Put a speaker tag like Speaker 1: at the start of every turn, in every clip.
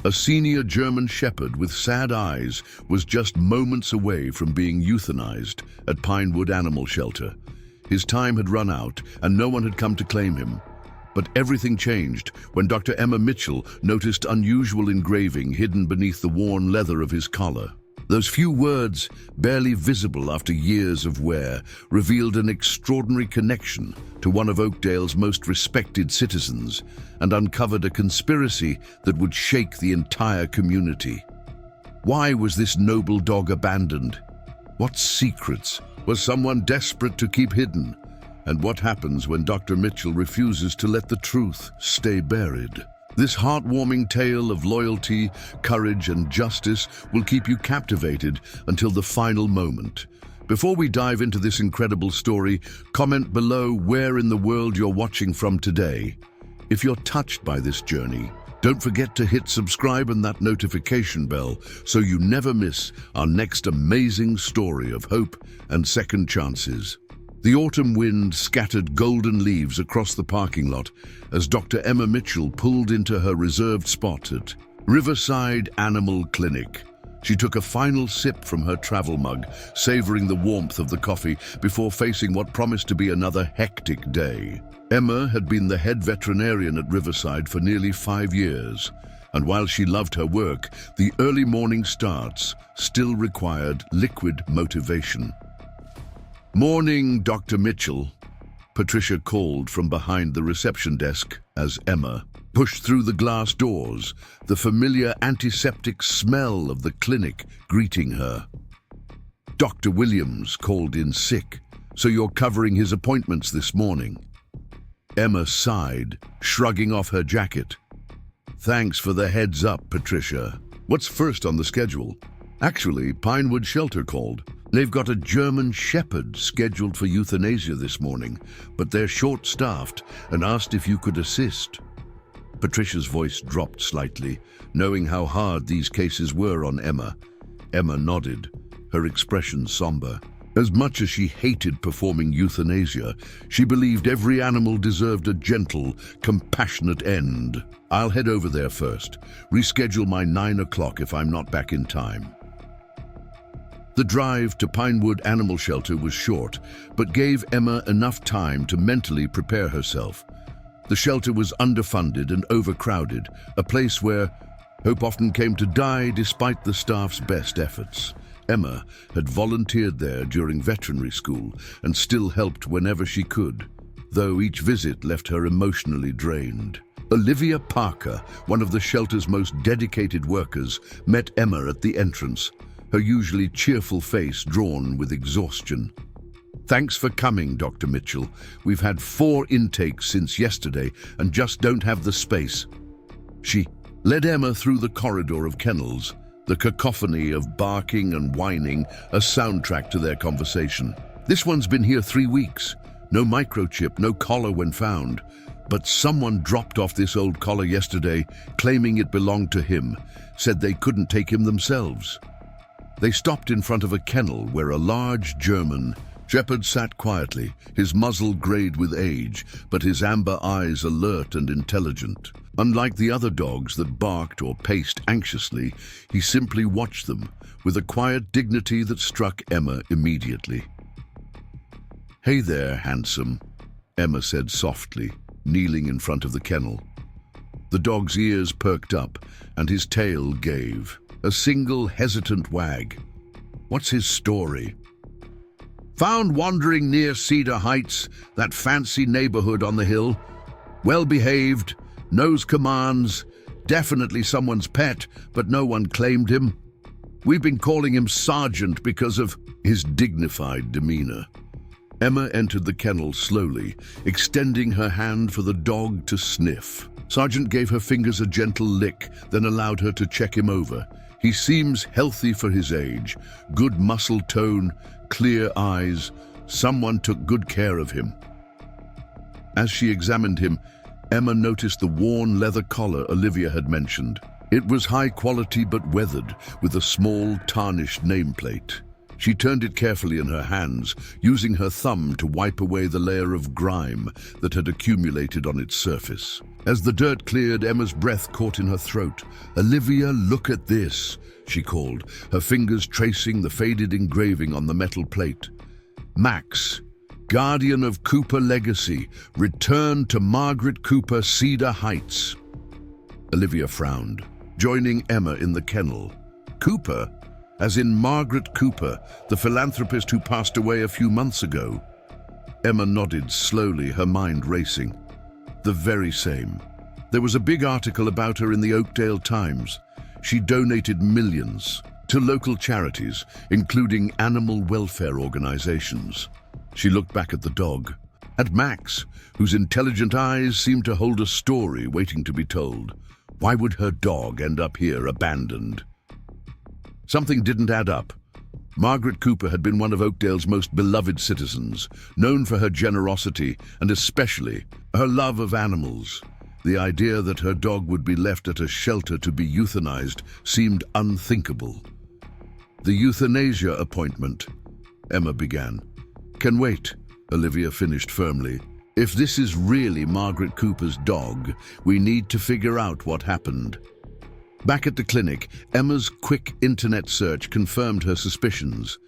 Speaker 1: A senior German shepherd with sad eyes was just moments away from being euthanized at Pinewood Animal Shelter. His time had run out and no one had come to claim him. But everything changed when Dr. Emma Mitchell noticed unusual engraving hidden beneath the worn leather of his collar. Those few words, barely visible after years of wear, revealed an extraordinary connection to one of Oakdale's most respected citizens and uncovered a conspiracy that would shake the entire community. Why was this noble dog abandoned? What secrets was someone desperate to keep hidden? And what happens when Dr. Mitchell refuses to let the truth stay buried? This heartwarming tale of loyalty, courage, and justice will keep you captivated until the final moment. Before we dive into this incredible story, comment below where in the world you're watching from today. If you're touched by this journey, don't forget to hit subscribe and that notification bell so you never miss our next amazing story of hope and second chances. The autumn wind scattered golden leaves across the parking lot as Dr. Emma Mitchell pulled into her reserved spot at Riverside Animal Clinic. She took a final sip from her travel mug, savoring the warmth of the coffee before facing what promised to be another hectic day. Emma had been the head veterinarian at Riverside for nearly 5 years, and while she loved her work, the early morning starts still required liquid motivation. "Morning, Dr. Mitchell," Patricia called from behind the reception desk as Emma pushed through the glass doors, the familiar antiseptic smell of the clinic greeting her. "Dr. Williams called in sick, so you're covering his appointments this morning." Emma sighed, shrugging off her jacket. "Thanks for the heads up, Patricia. What's first on the schedule?" "Actually, Pinewood Shelter called. They've got a German shepherd scheduled for euthanasia this morning, but they're short-staffed and asked if you could assist." Patricia's voice dropped slightly, knowing how hard these cases were on Emma. Emma nodded, her expression somber. As much as she hated performing euthanasia, she believed every animal deserved a gentle, compassionate end. "I'll head over there first. Reschedule my 9 o'clock if I'm not back in time." The drive to Pinewood Animal Shelter was short, but gave Emma enough time to mentally prepare herself. The shelter was underfunded and overcrowded, a place where hope often came to die despite the staff's best efforts. Emma had volunteered there during veterinary school and still helped whenever she could, though each visit left her emotionally drained. Olivia Parker, one of the shelter's most dedicated workers, met Emma at the entrance, her usually cheerful face drawn with exhaustion. "Thanks for coming, Dr. Mitchell. We've had 4 intakes since yesterday and just don't have the space." She led Emma through the corridor of kennels, the cacophony of barking and whining a soundtrack to their conversation. "This one's been here 3 weeks. No microchip, no collar when found. But someone dropped off this old collar yesterday, claiming it belonged to him, said they couldn't take him themselves." They stopped in front of a kennel where a large German shepherd sat quietly, his muzzle grayed with age, but his amber eyes alert and intelligent. Unlike the other dogs that barked or paced anxiously, he simply watched them with a quiet dignity that struck Emma immediately. "Hey there, handsome," Emma said softly, kneeling in front of the kennel. The dog's ears perked up and his tail gave a single hesitant wag. "What's his story?" "Found wandering near Cedar Heights, that fancy neighborhood on the hill. Well-behaved, knows commands, definitely someone's pet, but no one claimed him. We've been calling him Sergeant because of his dignified demeanor." Emma entered the kennel slowly, extending her hand for the dog to sniff. Sergeant gave her fingers a gentle lick, then allowed her to check him over. "He seems healthy for his age, good muscle tone, clear eyes. Someone took good care of him." As she examined him, Emma noticed the worn leather collar Olivia had mentioned. It was high quality but weathered, with a small, tarnished nameplate. She turned it carefully in her hands, using her thumb to wipe away the layer of grime that had accumulated on its surface. As the dirt cleared, Emma's breath caught in her throat. "Olivia, look at this," she called, her fingers tracing the faded engraving on the metal plate. "Max, guardian of Cooper legacy, returned to Margaret Cooper, Cedar Heights." Olivia frowned, joining Emma in the kennel. "Cooper? As in Margaret Cooper, the philanthropist who passed away a few months ago?" Emma nodded slowly, her mind racing. "The very same. There was a big article about her in the Oakdale Times. She donated millions to local charities, including animal welfare organizations." She looked back at the dog, at Max, whose intelligent eyes seemed to hold a story waiting to be told. Why would her dog end up here abandoned? Something didn't add up. Margaret Cooper had been one of Oakdale's most beloved citizens, known for her generosity and especially her love of animals. The idea that her dog would be left at a shelter to be euthanized seemed unthinkable. "The euthanasia appointment," Emma began. "Can wait," Olivia finished firmly. "If this is really Margaret Cooper's dog, we need to figure out what happened." Back at the clinic, Emma's quick internet search confirmed her suspicions.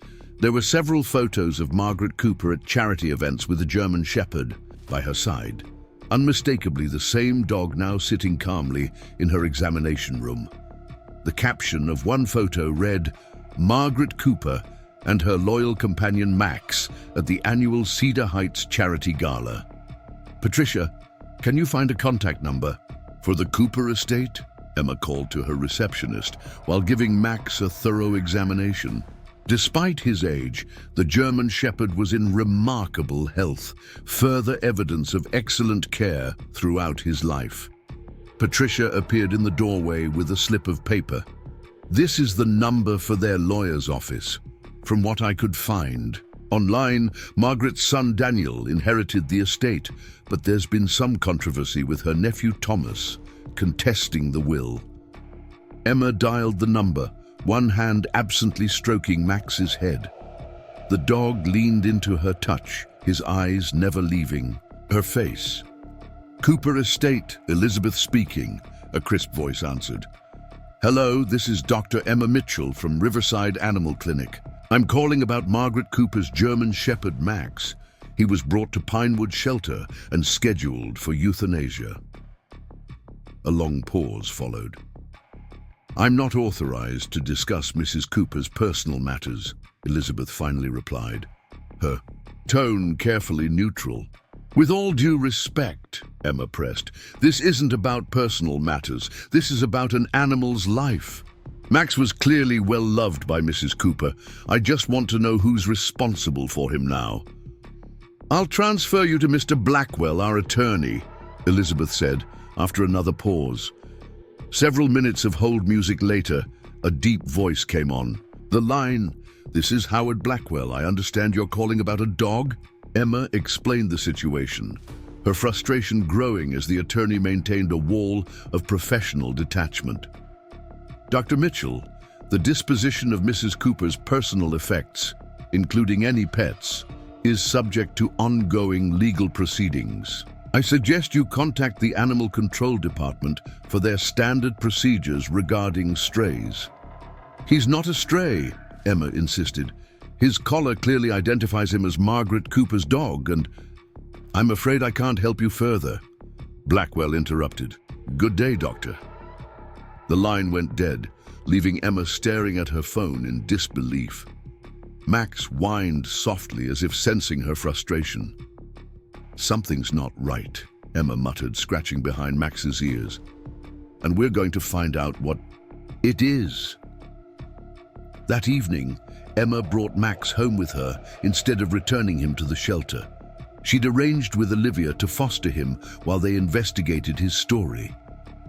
Speaker 1: There were several photos of Margaret Cooper at charity events with a German Shepherd by her side. Unmistakably the same dog now sitting calmly in her examination room. The caption of one photo read, "Margaret Cooper and her loyal companion Max at the annual Cedar Heights Charity Gala." "Patricia, can you find a contact number for the Cooper estate?" Emma called to her receptionist while giving Max a thorough examination. Despite his age, the German Shepherd was in remarkable health, further evidence of excellent care throughout his life. Patricia appeared in the doorway with a slip of paper. "This is the number for their lawyer's office. From what I could find online, Margaret's son Daniel inherited the estate, but there's been some controversy with her nephew Thomas contesting the will." Emma dialed the number, one hand absently stroking Max's head. The dog leaned into her touch, his eyes never leaving her face. "Cooper Estate, Elizabeth speaking," a crisp voice answered. "Hello, this is Dr. Emma Mitchell from Riverside Animal Clinic. I'm calling about Margaret Cooper's German Shepherd Max. He was brought to Pinewood Shelter and scheduled for euthanasia." A long pause followed. "I'm not authorized to discuss Mrs. Cooper's personal matters," Elizabeth finally replied, her tone carefully neutral. "With all due respect," Emma pressed, "this isn't about personal matters. This is about an animal's life. Max was clearly well loved by Mrs. Cooper. I just want to know who's responsible for him now." "I'll transfer you to Mr. Blackwell, our attorney," Elizabeth said, after another pause. Several minutes of hold music later, a deep voice came on. The line, "This is Howard Blackwell. I understand you're calling about a dog?" Emma explained the situation, her frustration growing as the attorney maintained a wall of professional detachment. "Dr. Mitchell, the disposition of Mrs. Cooper's personal effects, including any pets, is subject to ongoing legal proceedings. I suggest you contact the Animal Control Department for their standard procedures regarding strays." "He's not a stray," Emma insisted. "His collar clearly identifies him as Margaret Cooper's dog, and I'm afraid I can't help you further." Blackwell interrupted. "Good day, doctor." The line went dead, leaving Emma staring at her phone in disbelief. Max whined softly as if sensing her frustration. "Something's not right," Emma muttered, scratching behind Max's ears. "And we're going to find out what it is." That evening, Emma brought Max home with her instead of returning him to the shelter. She'd arranged with Olivia to foster him while they investigated his story.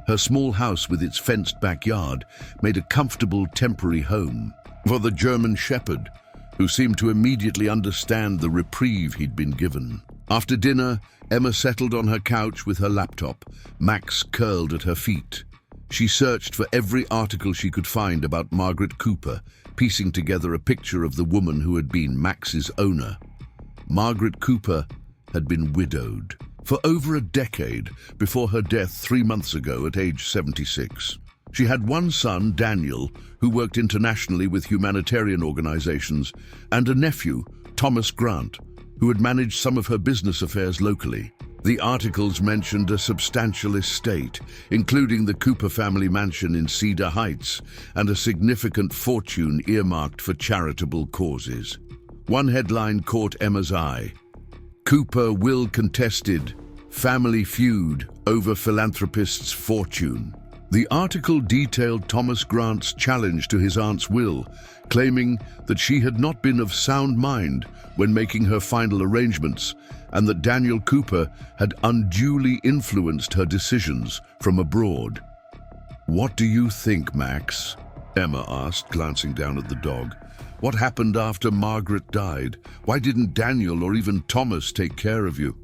Speaker 1: Her small house with its fenced backyard made a comfortable temporary home for the German Shepherd, who seemed to immediately understand the reprieve he'd been given. After dinner, Emma settled on her couch with her laptop, Max curled at her feet. She searched for every article she could find about Margaret Cooper, piecing together a picture of the woman who had been Max's owner. Margaret Cooper had been widowed, for over a decade before her death 3 months ago at age 76. She had one son, Daniel, who worked internationally with humanitarian organizations, and a nephew, Thomas Grant, who had managed some of her business affairs locally. The articles mentioned a substantial estate, including the Cooper family mansion in Cedar Heights, and a significant fortune earmarked for charitable causes. One headline caught Emma's eye: Cooper will contested, family feud over philanthropist's fortune. The article detailed Thomas Grant's challenge to his aunt's will, claiming that she had not been of sound mind when making her final arrangements, and that Daniel Cooper had unduly influenced her decisions from abroad. "What do you think, Max?" Emma asked, glancing down at the dog. "What happened after Margaret died? Why didn't Daniel or even Thomas take care of you?"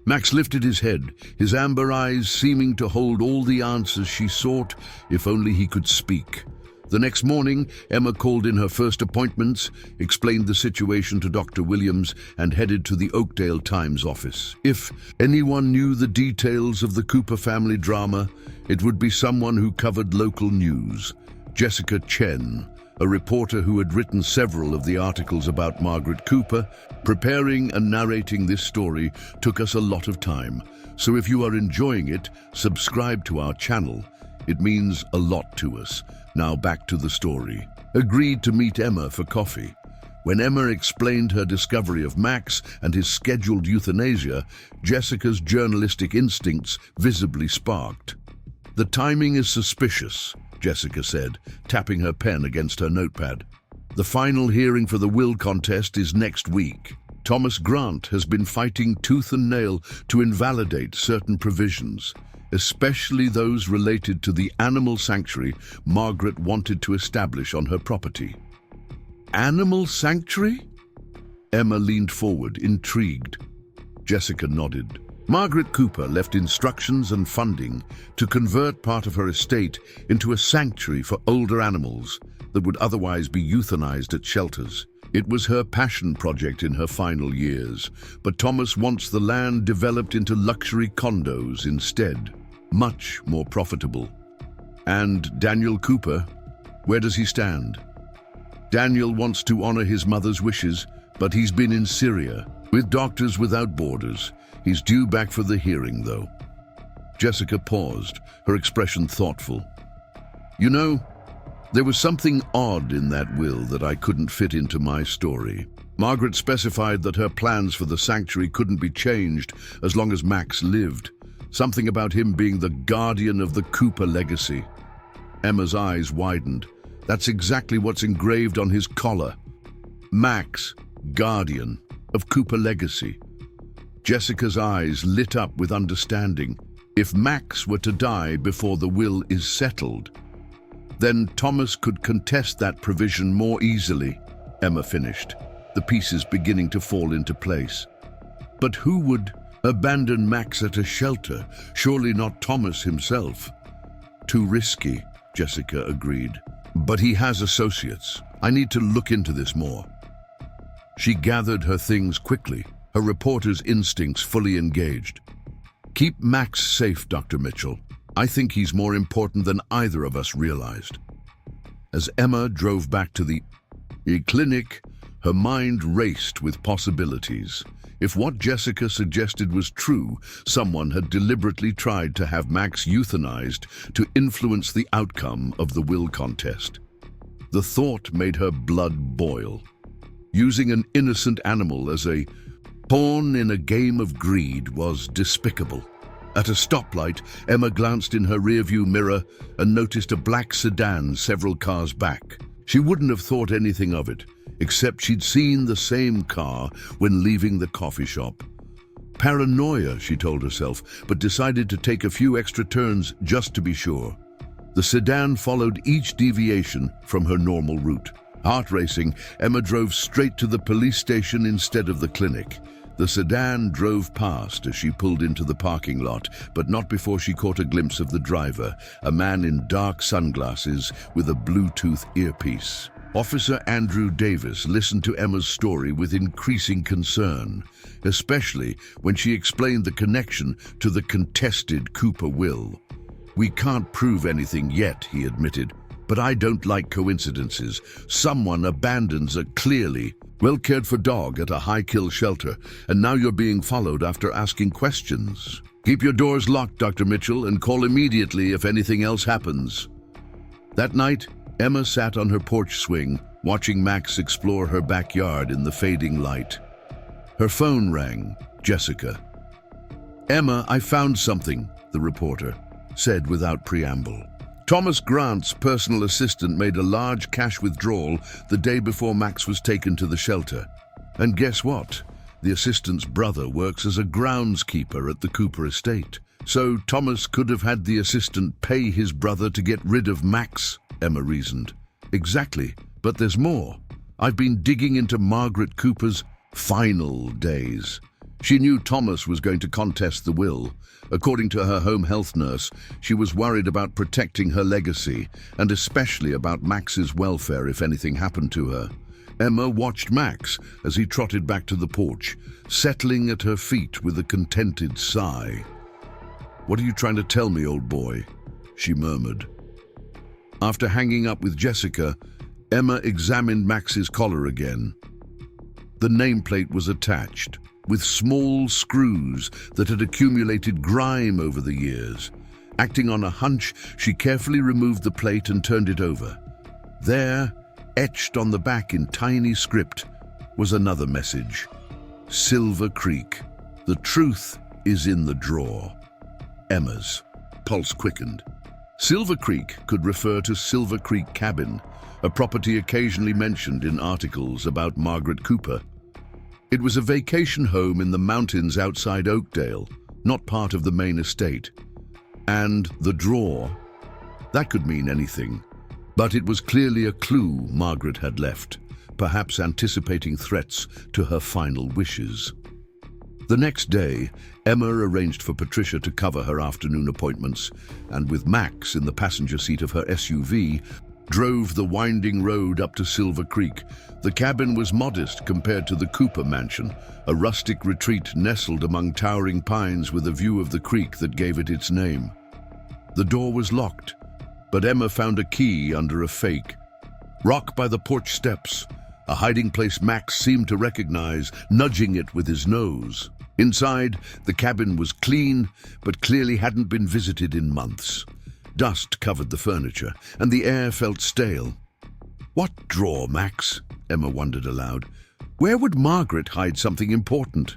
Speaker 1: Max lifted his head, his amber eyes seeming to hold all the answers she sought, if only he could speak. The next morning, Emma called in her first appointments, explained the situation to Dr. Williams, and headed to the Oakdale Times office. If anyone knew the details of the Cooper family drama, it would be someone who covered local news. Jessica Chen, a reporter who had written several of the articles about Margaret Cooper. Preparing and narrating this story took us a lot of time, so if you are enjoying it, subscribe to our channel. It means a lot to us. Now back to the story. Agreed to meet Emma for coffee. When Emma explained her discovery of Max and his scheduled euthanasia, Jessica's journalistic instincts visibly sparked. "The timing is suspicious," Jessica said, tapping her pen against her notepad. "The final hearing for the will contest is next week. Thomas Grant has been fighting tooth and nail to invalidate certain provisions, especially those related to the animal sanctuary Margaret wanted to establish on her property." "Animal sanctuary?" Emma leaned forward, intrigued. Jessica nodded. Margaret Cooper left instructions and funding to convert part of her estate into a sanctuary for older animals that would otherwise be euthanized at shelters. It was her passion project in her final years, but Thomas wants the land developed into luxury condos instead, much more profitable. And Daniel Cooper, where does he stand? Daniel wants to honor his mother's wishes, but he's been in Syria with Doctors Without Borders. He's due back for the hearing, though. Jessica paused, her expression thoughtful. "You know, there was something odd in that will that I couldn't fit into my story. Margaret specified that her plans for the sanctuary couldn't be changed as long as Max lived. Something about him being the guardian of the Cooper legacy." Emma's eyes widened. "That's exactly what's engraved on his collar. Max, guardian of Cooper legacy." Jessica's eyes lit up with understanding. If Max were to die before the will is settled, then Thomas could contest that provision more easily, Emma finished, the pieces beginning to fall into place. "But who would abandon Max at a shelter? Surely not Thomas himself." "Too risky," Jessica agreed. "But he has associates. I need to look into this more." She gathered her things quickly, her reporter's instincts fully engaged. "Keep Max safe, Dr. Mitchell. I think he's more important than either of us realized." As Emma drove back to the clinic, her mind raced with possibilities. If what Jessica suggested was true, someone had deliberately tried to have Max euthanized to influence the outcome of the will contest. The thought made her blood boil. Using an innocent animal as a pawn in a game of greed was despicable. At a stoplight, Emma glanced in her rearview mirror and noticed a black sedan several cars back. She wouldn't have thought anything of it, except she'd seen the same car when leaving the coffee shop. Paranoia, she told herself, but decided to take a few extra turns just to be sure. The sedan followed each deviation from her normal route. Heart racing, Emma drove straight to the police station instead of the clinic. The sedan drove past as she pulled into the parking lot, but not before she caught a glimpse of the driver, a man in dark sunglasses with a Bluetooth earpiece. Officer Andrew Davis listened to Emma's story with increasing concern, especially when she explained the connection to the contested Cooper will. "We can't prove anything yet," he admitted, "but I don't like coincidences. Someone abandons a clearly well-cared-for dog at a high-kill shelter, and now you're being followed after asking questions. Keep your doors locked, Dr. Mitchell, and call immediately if anything else happens." That night, Emma sat on her porch swing, watching Max explore her backyard in the fading light. Her phone rang. Jessica. "Emma, I found something," the reporter said without preamble. Thomas Grant's personal assistant made a large cash withdrawal the day before Max was taken to the shelter. And guess what? The assistant's brother works as a groundskeeper at the Cooper estate. So Thomas could have had the assistant pay his brother to get rid of Max, Emma reasoned. Exactly, but there's more. I've been digging into Margaret Cooper's final days. She knew Thomas was going to contest the will. According to her home health nurse, she was worried about protecting her legacy, and especially about Max's welfare if anything happened to her. Emma watched Max as he trotted back to the porch, settling at her feet with a contented sigh. "What are you trying to tell me, old boy?" she murmured. After hanging up with Jessica, Emma examined Max's collar again. The nameplate was attached, with small screws that had accumulated grime over the years. Acting on a hunch, she carefully removed the plate and turned it over. There, etched on the back in tiny script, was another message. "Silver Creek. The truth is in the drawer." Emma's pulse quickened. Silver Creek could refer to Silver Creek Cabin, a property occasionally mentioned in articles about Margaret Cooper. It was a vacation home in the mountains outside Oakdale, not part of the main estate. And the drawer, that could mean anything. But it was clearly a clue Margaret had left, perhaps anticipating threats to her final wishes. The next day, Emma arranged for Patricia to cover her afternoon appointments, and with Max in the passenger seat of her SUV, drove the winding road up to Silver Creek. The cabin was modest compared to the Cooper mansion, a rustic retreat nestled among towering pines with a view of the creek that gave it its name. The door was locked, but Emma found a key under a fake rock by the porch steps, a hiding place Max seemed to recognize, nudging it with his nose. Inside, the cabin was clean, but clearly hadn't been visited in months. Dust covered the furniture, and the air felt stale. "What drawer, Max?" Emma wondered aloud. "Where would Margaret hide something important?"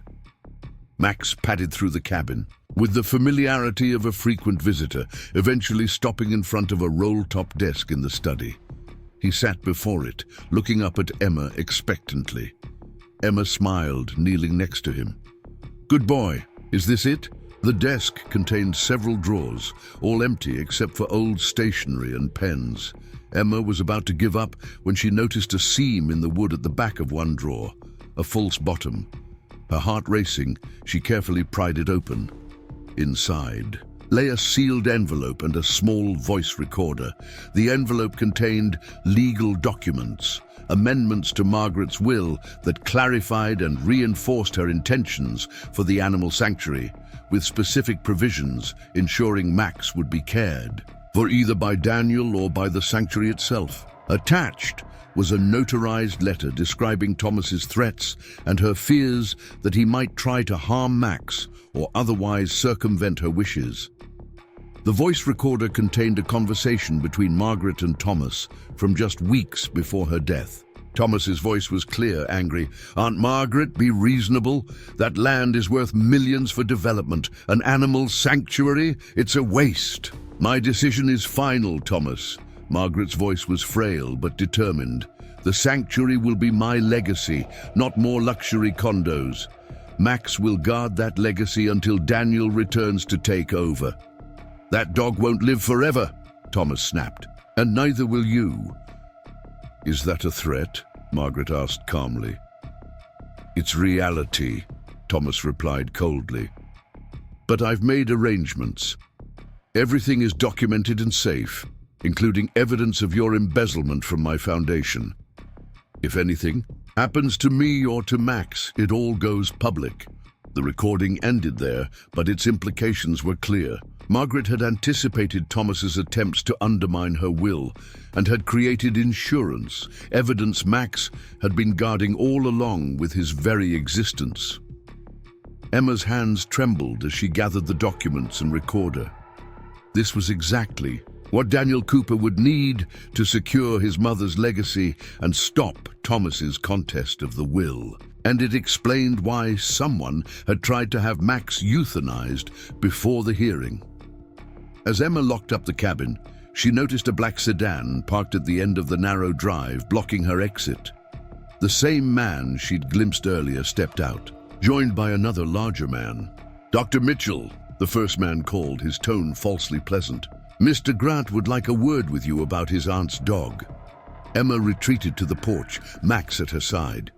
Speaker 1: Max padded through the cabin, with the familiarity of a frequent visitor, eventually stopping in front of a roll-top desk in the study. He sat before it, looking up at Emma expectantly. Emma smiled, kneeling next to him. "Good boy. Is this it?" The desk contained several drawers, all empty except for old stationery and pens. Emma was about to give up when she noticed a seam in the wood at the back of one drawer, a false bottom. Her heart racing, she carefully pried it open. Inside lay a sealed envelope and a small voice recorder. The envelope contained legal documents, amendments to Margaret's will that clarified and reinforced her intentions for the animal sanctuary, with specific provisions ensuring Max would be cared for either by Daniel or by the sanctuary itself. Attached was a notarized letter describing Thomas's threats and her fears that he might try to harm Max or otherwise circumvent her wishes. The voice recorder contained a conversation between Margaret and Thomas from just weeks before her death. Thomas's voice was clear, angry. "Aunt Margaret, be reasonable. That land is worth millions for development. An animal sanctuary? It's a waste." "My decision is final, Thomas." Margaret's voice was frail but determined. "The sanctuary will be my legacy, not more luxury condos. Max will guard that legacy until Daniel returns to take over." "That dog won't live forever," Thomas snapped. "And neither will you." "Is that a threat?" Margaret asked calmly. "It's reality," Thomas replied coldly. "But I've made arrangements. Everything is documented and safe, including evidence of your embezzlement from my foundation. If anything happens to me or to Max, it all goes public." The recording ended there, but its implications were clear. Margaret had anticipated Thomas's attempts to undermine her will and had created insurance, evidence Max had been guarding all along with his very existence. Emma's hands trembled as she gathered the documents and recorder. This was exactly what Daniel Cooper would need to secure his mother's legacy and stop Thomas's contest of the will. And it explained why someone had tried to have Max euthanized before the hearing. As Emma locked up the cabin, she noticed a black sedan parked at the end of the narrow drive, blocking her exit. The same man she'd glimpsed earlier stepped out, joined by another larger man. "Dr. Mitchell," the first man called, his tone falsely pleasant. "Mr. Grant would like a word with you about his aunt's dog." Emma retreated to the porch, Max at her side.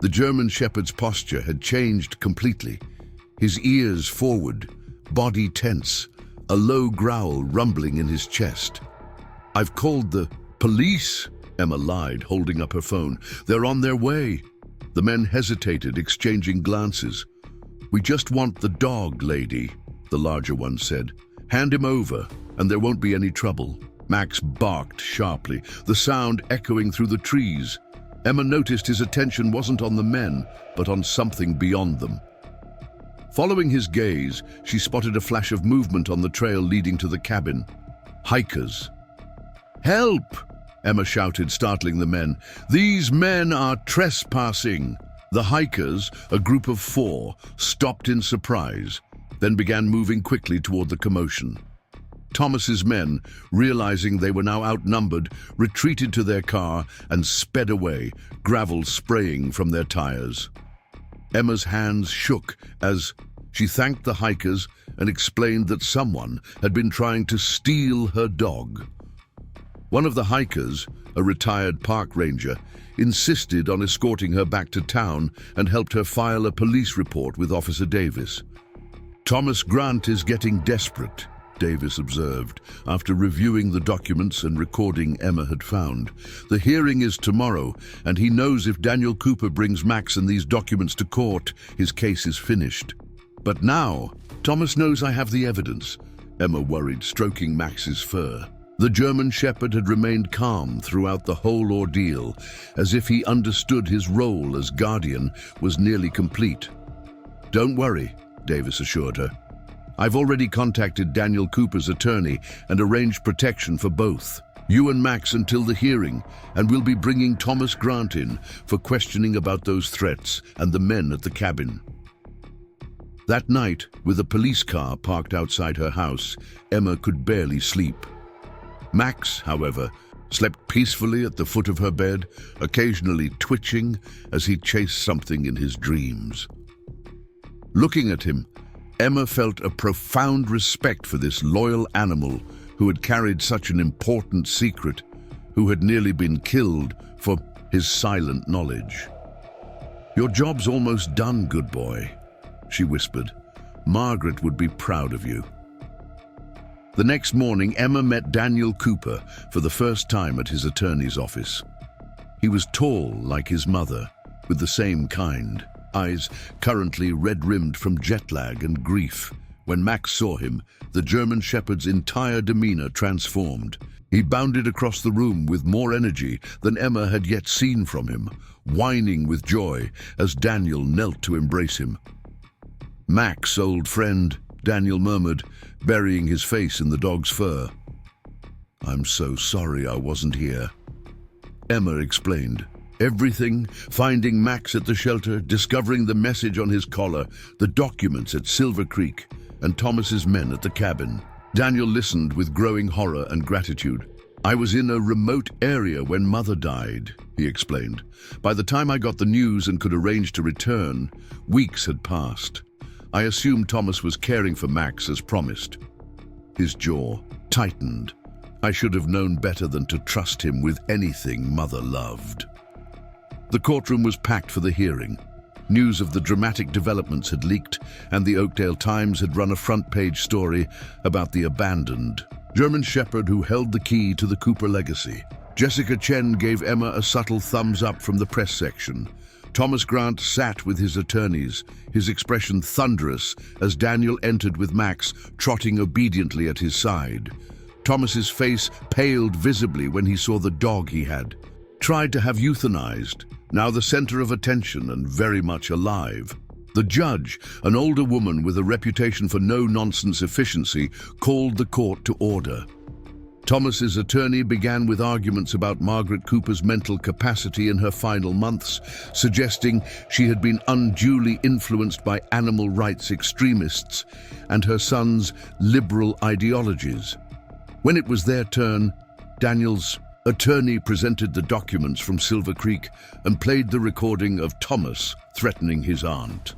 Speaker 1: The German Shepherd's posture had changed completely. His ears forward, body tense, a low growl rumbling in his chest. "I've called the police," Emma lied, holding up her phone. "They're on their way." The men hesitated, exchanging glances. "We just want the dog, lady," the larger one said. "Hand him over, and there won't be any trouble." Max barked sharply, the sound echoing through the trees. Emma noticed his attention wasn't on the men, but on something beyond them. Following his gaze, she spotted a flash of movement on the trail leading to the cabin. Hikers. "Help!" Emma shouted, startling the men. "These men are trespassing!" The hikers, a group of 4, stopped in surprise, then began moving quickly toward the commotion. Thomas's men, realizing they were now outnumbered, retreated to their car and sped away, gravel spraying from their tires. Emma's hands shook as she thanked the hikers and explained that someone had been trying to steal her dog. One of the hikers, a retired park ranger, insisted on escorting her back to town and helped her file a police report with Officer Davis. "Thomas Grant is getting desperate," Davis observed, after reviewing the documents and recording Emma had found. "The hearing is tomorrow, and he knows if Daniel Cooper brings Max and these documents to court, his case is finished. But now, Thomas knows I have the evidence," Emma worried, stroking Max's fur. The German Shepherd had remained calm throughout the whole ordeal, as if he understood his role as guardian was nearly complete. "Don't worry," Davis assured her. "I've already contacted Daniel Cooper's attorney and arranged protection for both. You and Max until the hearing, and we'll be bringing Thomas Grant in for questioning about those threats and the men at the cabin." That night, with a police car parked outside her house, Emma could barely sleep. Max, however, slept peacefully at the foot of her bed, occasionally twitching as he chased something in his dreams. Looking at him, Emma felt a profound respect for this loyal animal who had carried such an important secret, who had nearly been killed for his silent knowledge. "Your job's almost done, good boy," she whispered. "Margaret would be proud of you." The next morning, Emma met Daniel Cooper for the first time at his attorney's office. He was tall like his mother, with the same kind eyes currently red-rimmed from jet lag and grief. When Max saw him, the German Shepherd's entire demeanor transformed. He bounded across the room with more energy than Emma had yet seen from him, whining with joy as Daniel knelt to embrace him. "Max, old friend," Daniel murmured, burying his face in the dog's fur. "I'm so sorry I wasn't here." Emma explained everything, finding Max at the shelter, discovering the message on his collar, the documents at Silver Creek, and Thomas's men at the cabin. Daniel listened with growing horror and gratitude. "I was in a remote area when Mother died," he explained. "By the time I got the news and could arrange to return, weeks had passed. I assumed Thomas was caring for Max as promised." His jaw tightened. "I should have known better than to trust him with anything Mother loved." The courtroom was packed for the hearing. News of the dramatic developments had leaked, and the Oakdale Times had run a front-page story about the abandoned German Shepherd who held the key to the Cooper legacy. Jessica Chen gave Emma a subtle thumbs up from the press section. Thomas Grant sat with his attorneys, his expression thunderous as Daniel entered with Max trotting obediently at his side. Thomas's face paled visibly when he saw the dog he had tried to have euthanized, now the center of attention and very much alive. The judge, an older woman with a reputation for no-nonsense efficiency, called the court to order. Thomas's attorney began with arguments about Margaret Cooper's mental capacity in her final months, suggesting she had been unduly influenced by animal rights extremists and her son's liberal ideologies. When it was their turn, Daniel's attorney presented the documents from Silver Creek and played the recording of Thomas threatening his aunt.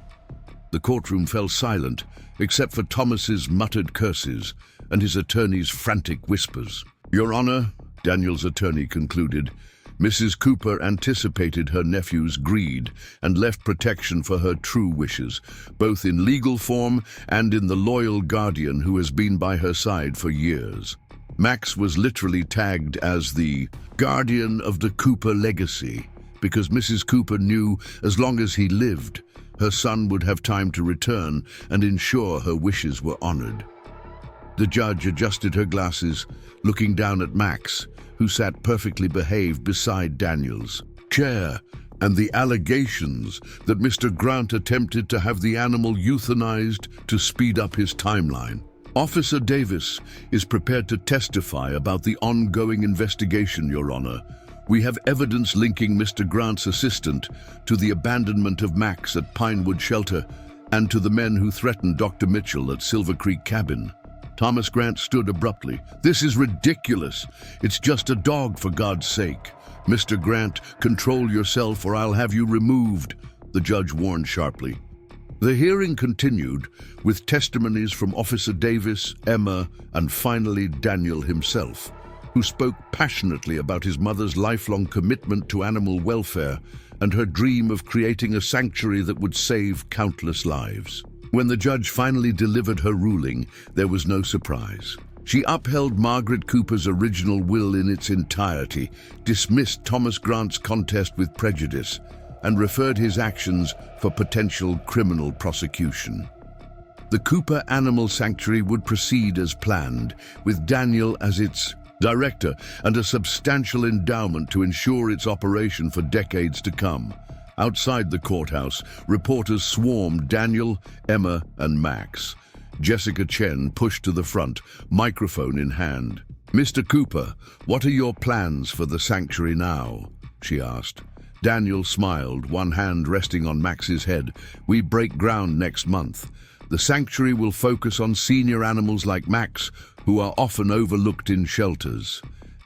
Speaker 1: The courtroom fell silent, except for Thomas's muttered curses and his attorney's frantic whispers. "Your Honor," Daniel's attorney concluded, "Mrs. Cooper anticipated her nephew's greed and left protection for her true wishes, both in legal form and in the loyal guardian who has been by her side for years." Max was literally tagged as the guardian of the Cooper legacy because Mrs. Cooper knew as long as he lived, her son would have time to return and ensure her wishes were honored. The judge adjusted her glasses, looking down at Max, who sat perfectly behaved beside Daniel's chair, and the allegations that Mr. Grant attempted to have the animal euthanized to speed up his timeline. "Officer Davis is prepared to testify about the ongoing investigation, Your Honor. We have evidence linking Mr. Grant's assistant to the abandonment of Max at Pinewood Shelter and to the men who threatened Dr. Mitchell at Silver Creek Cabin." Thomas Grant stood abruptly. "This is ridiculous. It's just a dog, for God's sake. Mr. Grant, control yourself or I'll have you removed," the judge warned sharply. The hearing continued with testimonies from Officer Davis, Emma, and finally Daniel himself, who spoke passionately about his mother's lifelong commitment to animal welfare and her dream of creating a sanctuary that would save countless lives. When the judge finally delivered her ruling, there was no surprise. She upheld Margaret Cooper's original will in its entirety, dismissed Thomas Grant's contest with prejudice, and referred his actions for potential criminal prosecution. The Cooper Animal Sanctuary would proceed as planned, with Daniel as its director and a substantial endowment to ensure its operation for decades to come. Outside the courthouse, reporters swarmed Daniel, Emma, and Max. Jessica Chen pushed to the front, microphone in hand. "Mr. Cooper, what are your plans for the sanctuary now?" she asked. Daniel smiled, one hand resting on Max's head. "We break ground next month. The sanctuary will focus on senior animals like Max, who are often overlooked in shelters.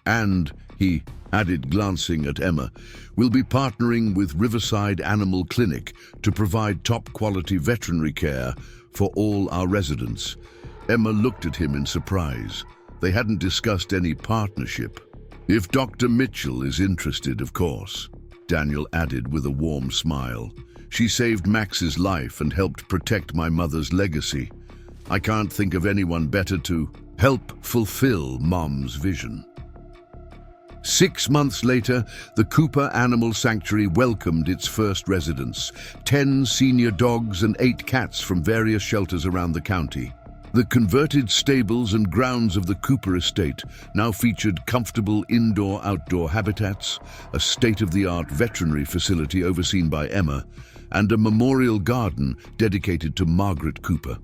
Speaker 1: And," he added, glancing at Emma, "we'll be partnering with Riverside Animal Clinic to provide top-quality veterinary care for all our residents." Emma looked at him in surprise. They hadn't discussed any partnership. "If Dr. Mitchell is interested, of course," Daniel added with a warm smile. "She saved Max's life and helped protect my mother's legacy. I can't think of anyone better to help fulfill Mom's vision." 6 months later, the Cooper Animal Sanctuary welcomed its first residents, 10 senior dogs and 8 cats from various shelters around the county. The converted stables and grounds of the Cooper estate now featured comfortable indoor-outdoor habitats, a state-of-the-art veterinary facility overseen by Emma, and a memorial garden dedicated to Margaret Cooper.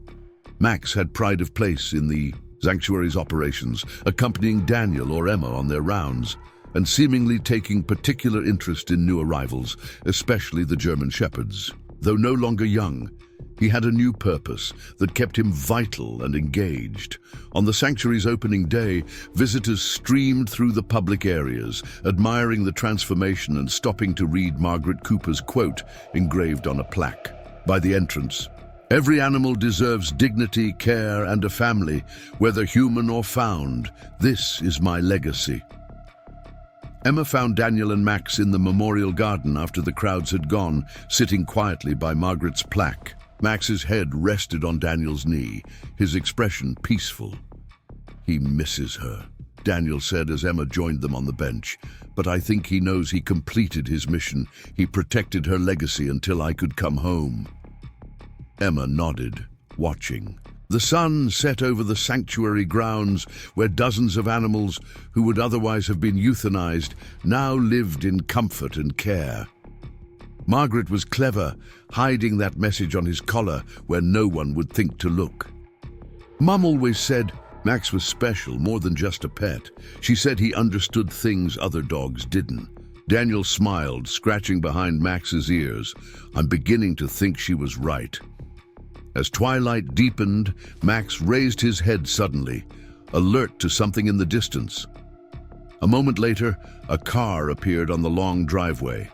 Speaker 1: Max had pride of place in the sanctuary's operations, accompanying Daniel or Emma on their rounds, and seemingly taking particular interest in new arrivals, especially the German Shepherds. Though no longer young, he had a new purpose that kept him vital and engaged. On the sanctuary's opening day, visitors streamed through the public areas, admiring the transformation and stopping to read Margaret Cooper's quote engraved on a plaque. By the entrance, "Every animal deserves dignity, care, and a family, whether human or found. This is my legacy." Emma found Daniel and Max in the memorial garden after the crowds had gone, sitting quietly by Margaret's plaque. Max's head rested on Daniel's knee, his expression peaceful. "He misses her," Daniel said as Emma joined them on the bench. "But I think he knows he completed his mission. He protected her legacy until I could come home." Emma nodded, watching. The sun set over the sanctuary grounds where dozens of animals who would otherwise have been euthanized now lived in comfort and care. Margaret was clever, hiding that message on his collar where no one would think to look. Mum always said Max was special, more than just a pet. She said he understood things other dogs didn't. Daniel smiled, scratching behind Max's ears. "I'm beginning to think she was right." As twilight deepened, Max raised his head suddenly, alert to something in the distance. A moment later, a car appeared on the long driveway.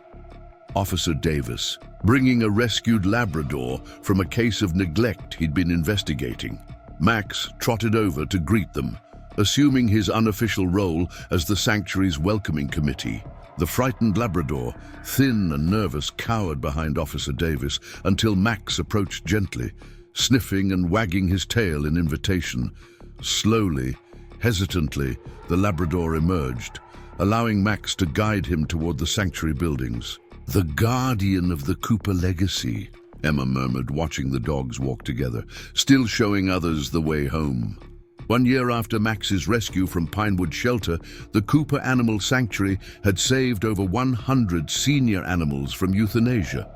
Speaker 1: Officer Davis, bringing a rescued Labrador from a case of neglect he'd been investigating. Max trotted over to greet them, assuming his unofficial role as the sanctuary's welcoming committee. The frightened Labrador, thin and nervous, cowered behind Officer Davis until Max approached gently, sniffing and wagging his tail in invitation. Slowly, hesitantly, the Labrador emerged, allowing Max to guide him toward the sanctuary buildings. "The guardian of the Cooper legacy," Emma murmured, watching the dogs walk together, still showing others the way home. 1 year after Max's rescue from Pinewood Shelter, the Cooper Animal Sanctuary had saved over 100 senior animals from euthanasia.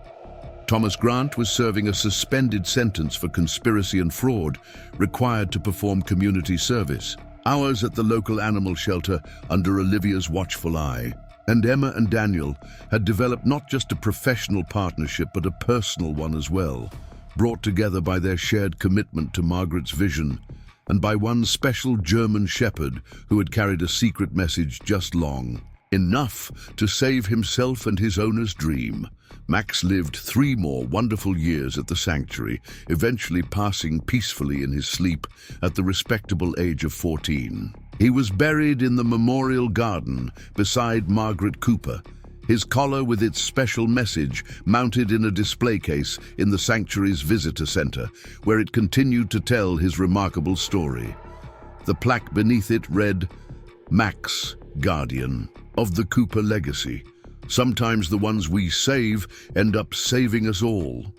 Speaker 1: Thomas Grant was serving a suspended sentence for conspiracy and fraud, required to perform community service. Hours at the local animal shelter under Olivia's watchful eye. And Emma and Daniel had developed not just a professional partnership but a personal one as well, brought together by their shared commitment to Margaret's vision and by one special German shepherd who had carried a secret message just long enough to save himself and his owner's dream. Max lived 3 more wonderful years at the sanctuary, eventually passing peacefully in his sleep at the respectable age of 14. He was buried in the memorial garden beside Margaret Cooper, his collar with its special message mounted in a display case in the sanctuary's visitor center, where it continued to tell his remarkable story. The plaque beneath it read, "Max, Guardian of the Cooper Legacy. Sometimes the ones we save end up saving us all."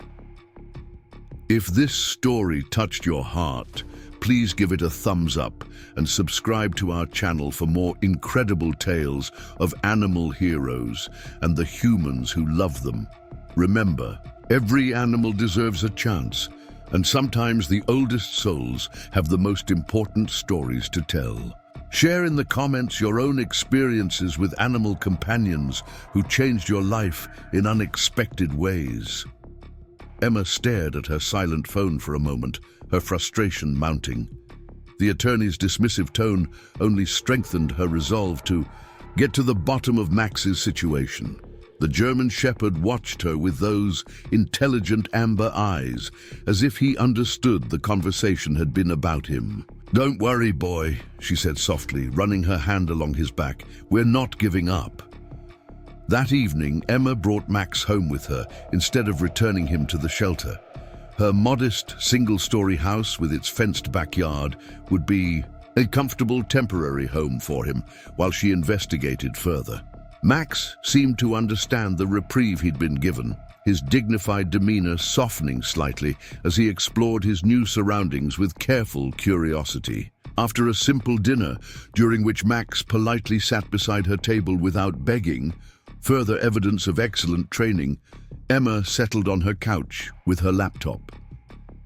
Speaker 1: If this story touched your heart, please give it a thumbs up and subscribe to our channel for more incredible tales of animal heroes and the humans who love them. Remember, every animal deserves a chance, and sometimes the oldest souls have the most important stories to tell. Share in the comments your own experiences with animal companions who changed your life in unexpected ways. Emma stared at her silent phone for a moment, her frustration mounting. The attorney's dismissive tone only strengthened her resolve to get to the bottom of Max's situation. The German shepherd watched her with those intelligent amber eyes, as if he understood the conversation had been about him. "Don't worry, boy," she said softly, running her hand along his back. "We're not giving up." That evening, Emma brought Max home with her instead of returning him to the shelter. Her modest, single-story house with its fenced backyard would be a comfortable temporary home for him while she investigated further. Max seemed to understand the reprieve he'd been given, his dignified demeanor softening slightly as he explored his new surroundings with careful curiosity. After a simple dinner, during which Max politely sat beside her table without begging, further evidence of excellent training, Emma settled on her couch with her laptop.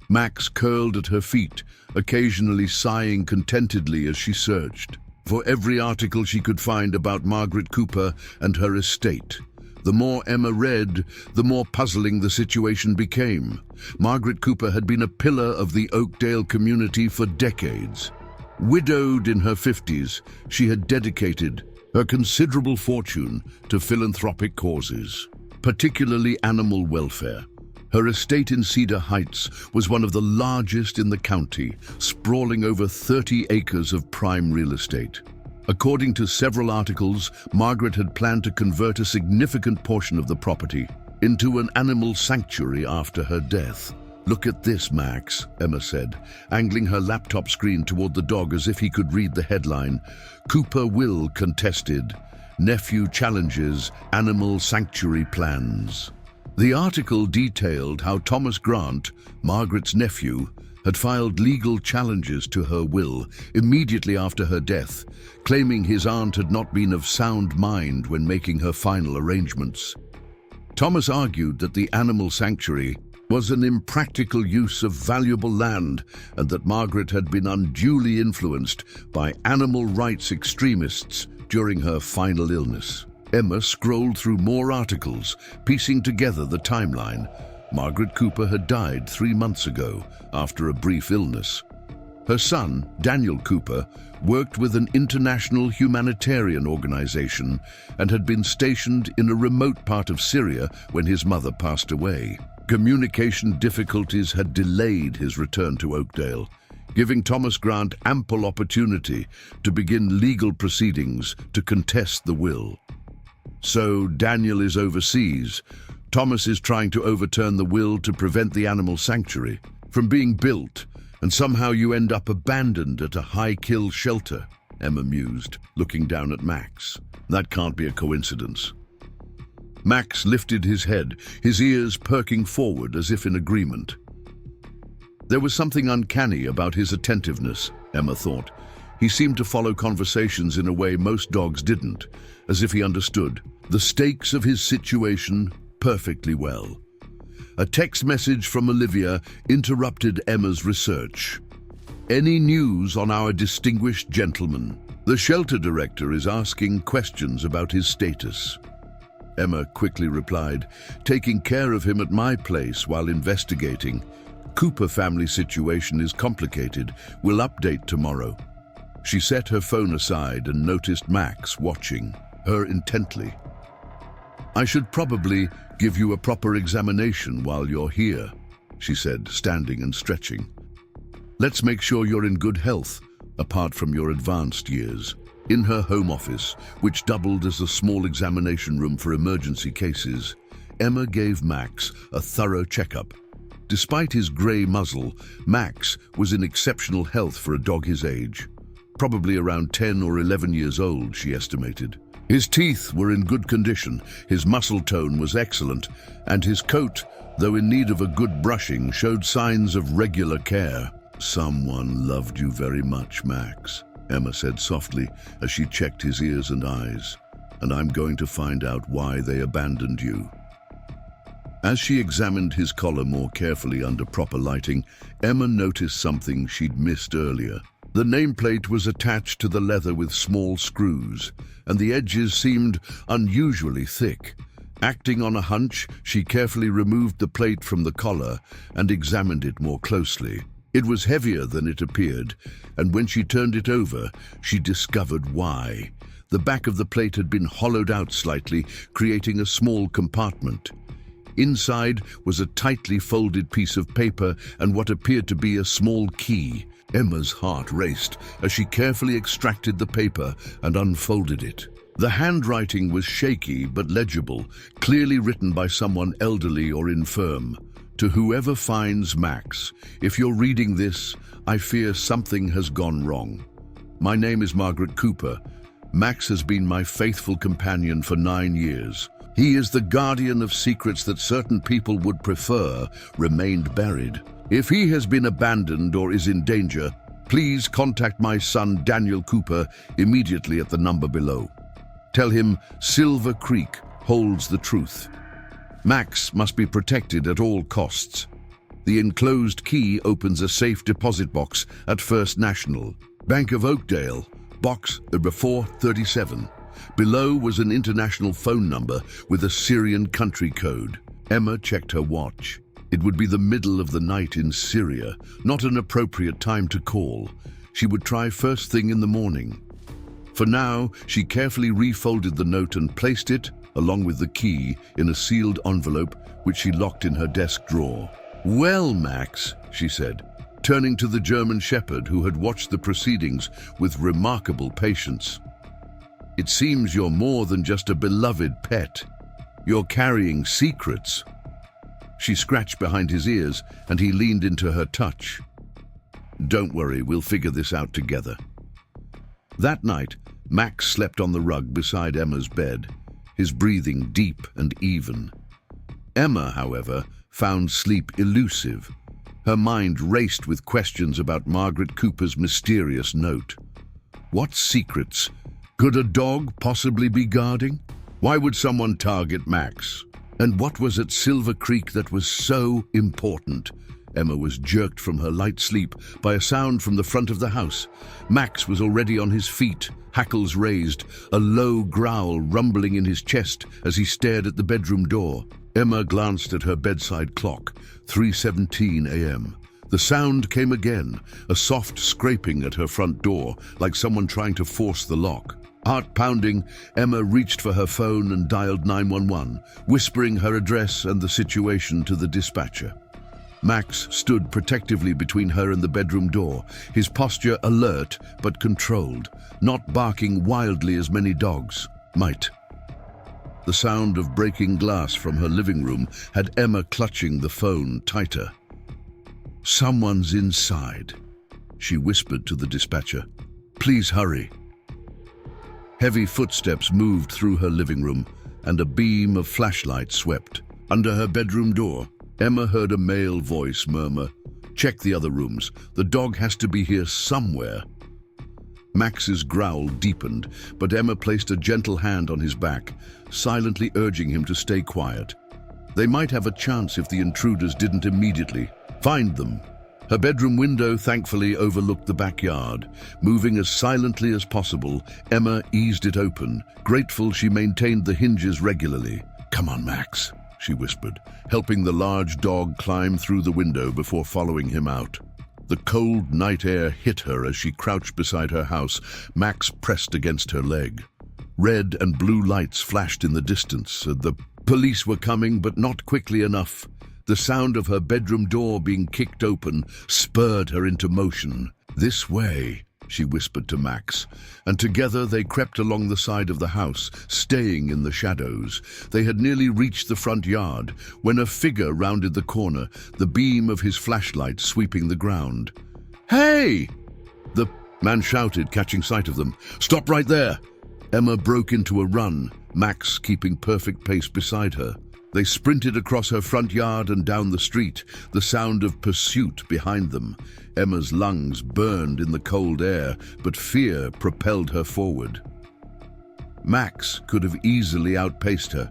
Speaker 1: Max curled at her feet, occasionally sighing contentedly as she searched for every article she could find about Margaret Cooper and her estate. The more Emma read, the more puzzling the situation became. Margaret Cooper had been a pillar of the Oakdale community for decades. Widowed in her 50s, she had dedicated her considerable fortune to philanthropic causes, particularly animal welfare. Her estate in Cedar Heights was one of the largest in the county, sprawling over 30 acres of prime real estate. According to several articles, Margaret had planned to convert a significant portion of the property into an animal sanctuary after her death. "Look at this, Max," Emma said, angling her laptop screen toward the dog as if he could read the headline. "Cooper will contested. Nephew challenges animal sanctuary plans." The article detailed how Thomas Grant, Margaret's nephew, had filed legal challenges to her will immediately after her death, claiming his aunt had not been of sound mind when making her final arrangements. Thomas argued that the animal sanctuary was an impractical use of valuable land and that Margaret had been unduly influenced by animal rights extremists during her final illness. Emma scrolled through more articles, piecing together the timeline. Margaret Cooper had died 3 months ago after a brief illness. Her son, Daniel Cooper, worked with an international humanitarian organization and had been stationed in a remote part of Syria when his mother passed away. Communication difficulties had delayed his return to Oakdale, giving Thomas Grant ample opportunity to begin legal proceedings to contest the will. So Daniel is overseas. Thomas is trying to overturn the will to prevent the animal sanctuary from being built, and somehow you end up abandoned at a high-kill shelter, Emma mused, looking down at Max. That can't be a coincidence. Max lifted his head, his ears perking forward as if in agreement. There was something uncanny about his attentiveness, Emma thought. He seemed to follow conversations in a way most dogs didn't, as if he understood the stakes of his situation perfectly well. A text message from Olivia interrupted Emma's research. "Any news on our distinguished gentleman? The shelter director is asking questions about his status." Emma quickly replied, "Taking care of him at my place while investigating. Cooper family situation is complicated. We'll update tomorrow." She set her phone aside and noticed Max watching her intently. "I should probably give you a proper examination while you're here," she said, standing and stretching. "Let's make sure you're in good health, apart from your advanced years." In her home office, which doubled as a small examination room for emergency cases, Emma gave Max a thorough checkup. Despite his grey muzzle, Max was in exceptional health for a dog his age. Probably around 10 or 11 years old, she estimated. His teeth were in good condition, his muscle tone was excellent, and his coat, though in need of a good brushing, showed signs of regular care. "Someone loved you very much, Max," Emma said softly as she checked his ears and eyes, "and I'm going to find out why they abandoned you." As she examined his collar more carefully under proper lighting, Emma noticed something she'd missed earlier. The nameplate was attached to the leather with small screws, and the edges seemed unusually thick. Acting on a hunch, she carefully removed the plate from the collar and examined it more closely. It was heavier than it appeared, and when she turned it over, she discovered why. The back of the plate had been hollowed out slightly, creating a small compartment. Inside was a tightly folded piece of paper and what appeared to be a small key. Emma's heart raced as she carefully extracted the paper and unfolded it. The handwriting was shaky but legible, clearly written by someone elderly or infirm. "To whoever finds Max, if you're reading this, I fear something has gone wrong. My name is Margaret Cooper. Max has been my faithful companion for 9 years. He is the guardian of secrets that certain people would prefer remained buried. If he has been abandoned or is in danger, please contact my son Daniel Cooper immediately at the number below. Tell him Silver Creek holds the truth. Max must be protected at all costs. The enclosed key opens a safe deposit box at First National, Bank of Oakdale, box number 437. Below was an international phone number with a Syrian country code. Emma checked her watch. It would be the middle of the night in Syria, not an appropriate time to call. She would try first thing in the morning. For now, she carefully refolded the note and placed it, along with the key, in a sealed envelope which she locked in her desk drawer. "Well, Max," she said, turning to the German shepherd who had watched the proceedings with remarkable patience. "It seems you're more than just a beloved pet. You're carrying secrets." She scratched behind his ears, and he leaned into her touch. "Don't worry, we'll figure this out together." That night, Max slept on the rug beside Emma's bed, his breathing deep and even. Emma, however, found sleep elusive. Her mind raced with questions about Margaret Cooper's mysterious note. What secrets could a dog possibly be guarding? Why would someone target Max? And what was at Silver Creek that was so important? Emma was jerked from her light sleep by a sound from the front of the house. Max was already on his feet, hackles raised, a low growl rumbling in his chest as he stared at the bedroom door. Emma glanced at her bedside clock, 3:17 a.m. The sound came again, a soft scraping at her front door, like someone trying to force the lock. Heart pounding, Emma reached for her phone and dialed 911, whispering her address and the situation to the dispatcher. Max stood protectively between her and the bedroom door, his posture alert but controlled, not barking wildly as many dogs might. The sound of breaking glass from her living room had Emma clutching the phone tighter. "Someone's inside," she whispered to the dispatcher. "Please hurry." Heavy footsteps moved through her living room, and a beam of flashlight swept. Under her bedroom door, Emma heard a male voice murmur, "Check the other rooms. The dog has to be here somewhere." Max's growl deepened, but Emma placed a gentle hand on his back, silently urging him to stay quiet. They might have a chance if the intruders didn't immediately find them. Her bedroom window thankfully overlooked the backyard. Moving as silently as possible, Emma eased it open, grateful she maintained the hinges regularly. "Come on, Max," she whispered, helping the large dog climb through the window before following him out. The cold night air hit her as she crouched beside her house, Max pressed against her leg. Red and blue lights flashed in the distance. The police were coming, but not quickly enough. The sound of her bedroom door being kicked open spurred her into motion. "This way," she whispered to Max, and together they crept along the side of the house, staying in the shadows. They had nearly reached the front yard when a figure rounded the corner, the beam of his flashlight sweeping the ground. "Hey!" the man shouted, catching sight of them. "Stop right there!" Emma broke into a run, Max keeping perfect pace beside her. They sprinted across her front yard and down the street, the sound of pursuit behind them. Emma's lungs burned in the cold air, but fear propelled her forward. Max could have easily outpaced her,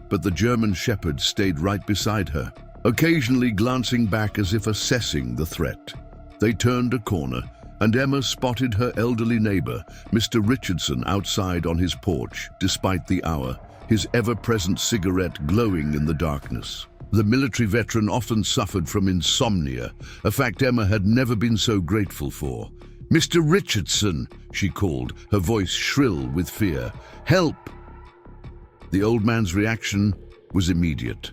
Speaker 1: but the German Shepherd stayed right beside her, occasionally glancing back as if assessing the threat. They turned a corner, and Emma spotted her elderly neighbor, Mr. Richardson, outside on his porch, despite the hour, his ever-present cigarette glowing in the darkness. The military veteran often suffered from insomnia, a fact Emma had never been so grateful for. "Mr. Richardson," she called, her voice shrill with fear. "Help!" The old man's reaction was immediate.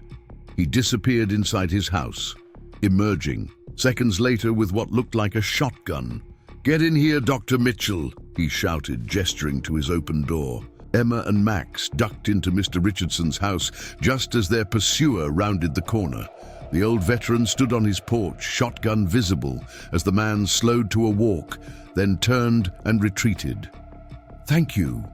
Speaker 1: He disappeared inside his house, emerging seconds later with what looked like a shotgun. "Get in here, Dr. Mitchell," he shouted, gesturing to his open door. Emma and Max ducked into Mr. Richardson's house just as their pursuer rounded the corner. The old veteran stood on his porch, shotgun visible, as the man slowed to a walk, then turned and retreated. "Thank you,"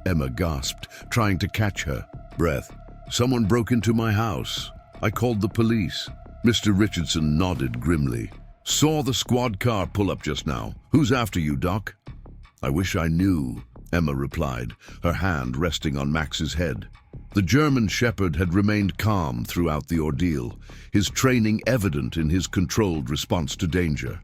Speaker 1: Emma gasped, trying to catch her breath. "Someone broke into my house. I called the police." Mr. Richardson nodded grimly. "Saw the squad car pull up just now. Who's after you, Doc?" "I wish I knew," Emma replied, her hand resting on Max's head. The German Shepherd had remained calm throughout the ordeal, his training evident in his controlled response to danger.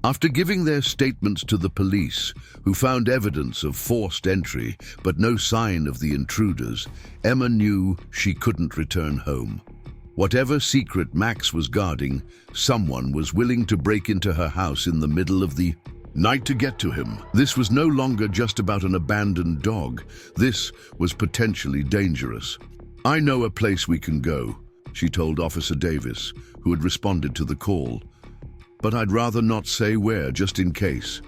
Speaker 1: After giving their statements to the police, who found evidence of forced entry but no sign of the intruders, Emma knew she couldn't return home. Whatever secret Max was guarding, someone was willing to break into her house in the middle of the night to get to him. This was no longer just about an abandoned dog. This was potentially dangerous. "I know a place we can go," she told Officer Davis, who had responded to the call. "But I'd rather not say where, just in case."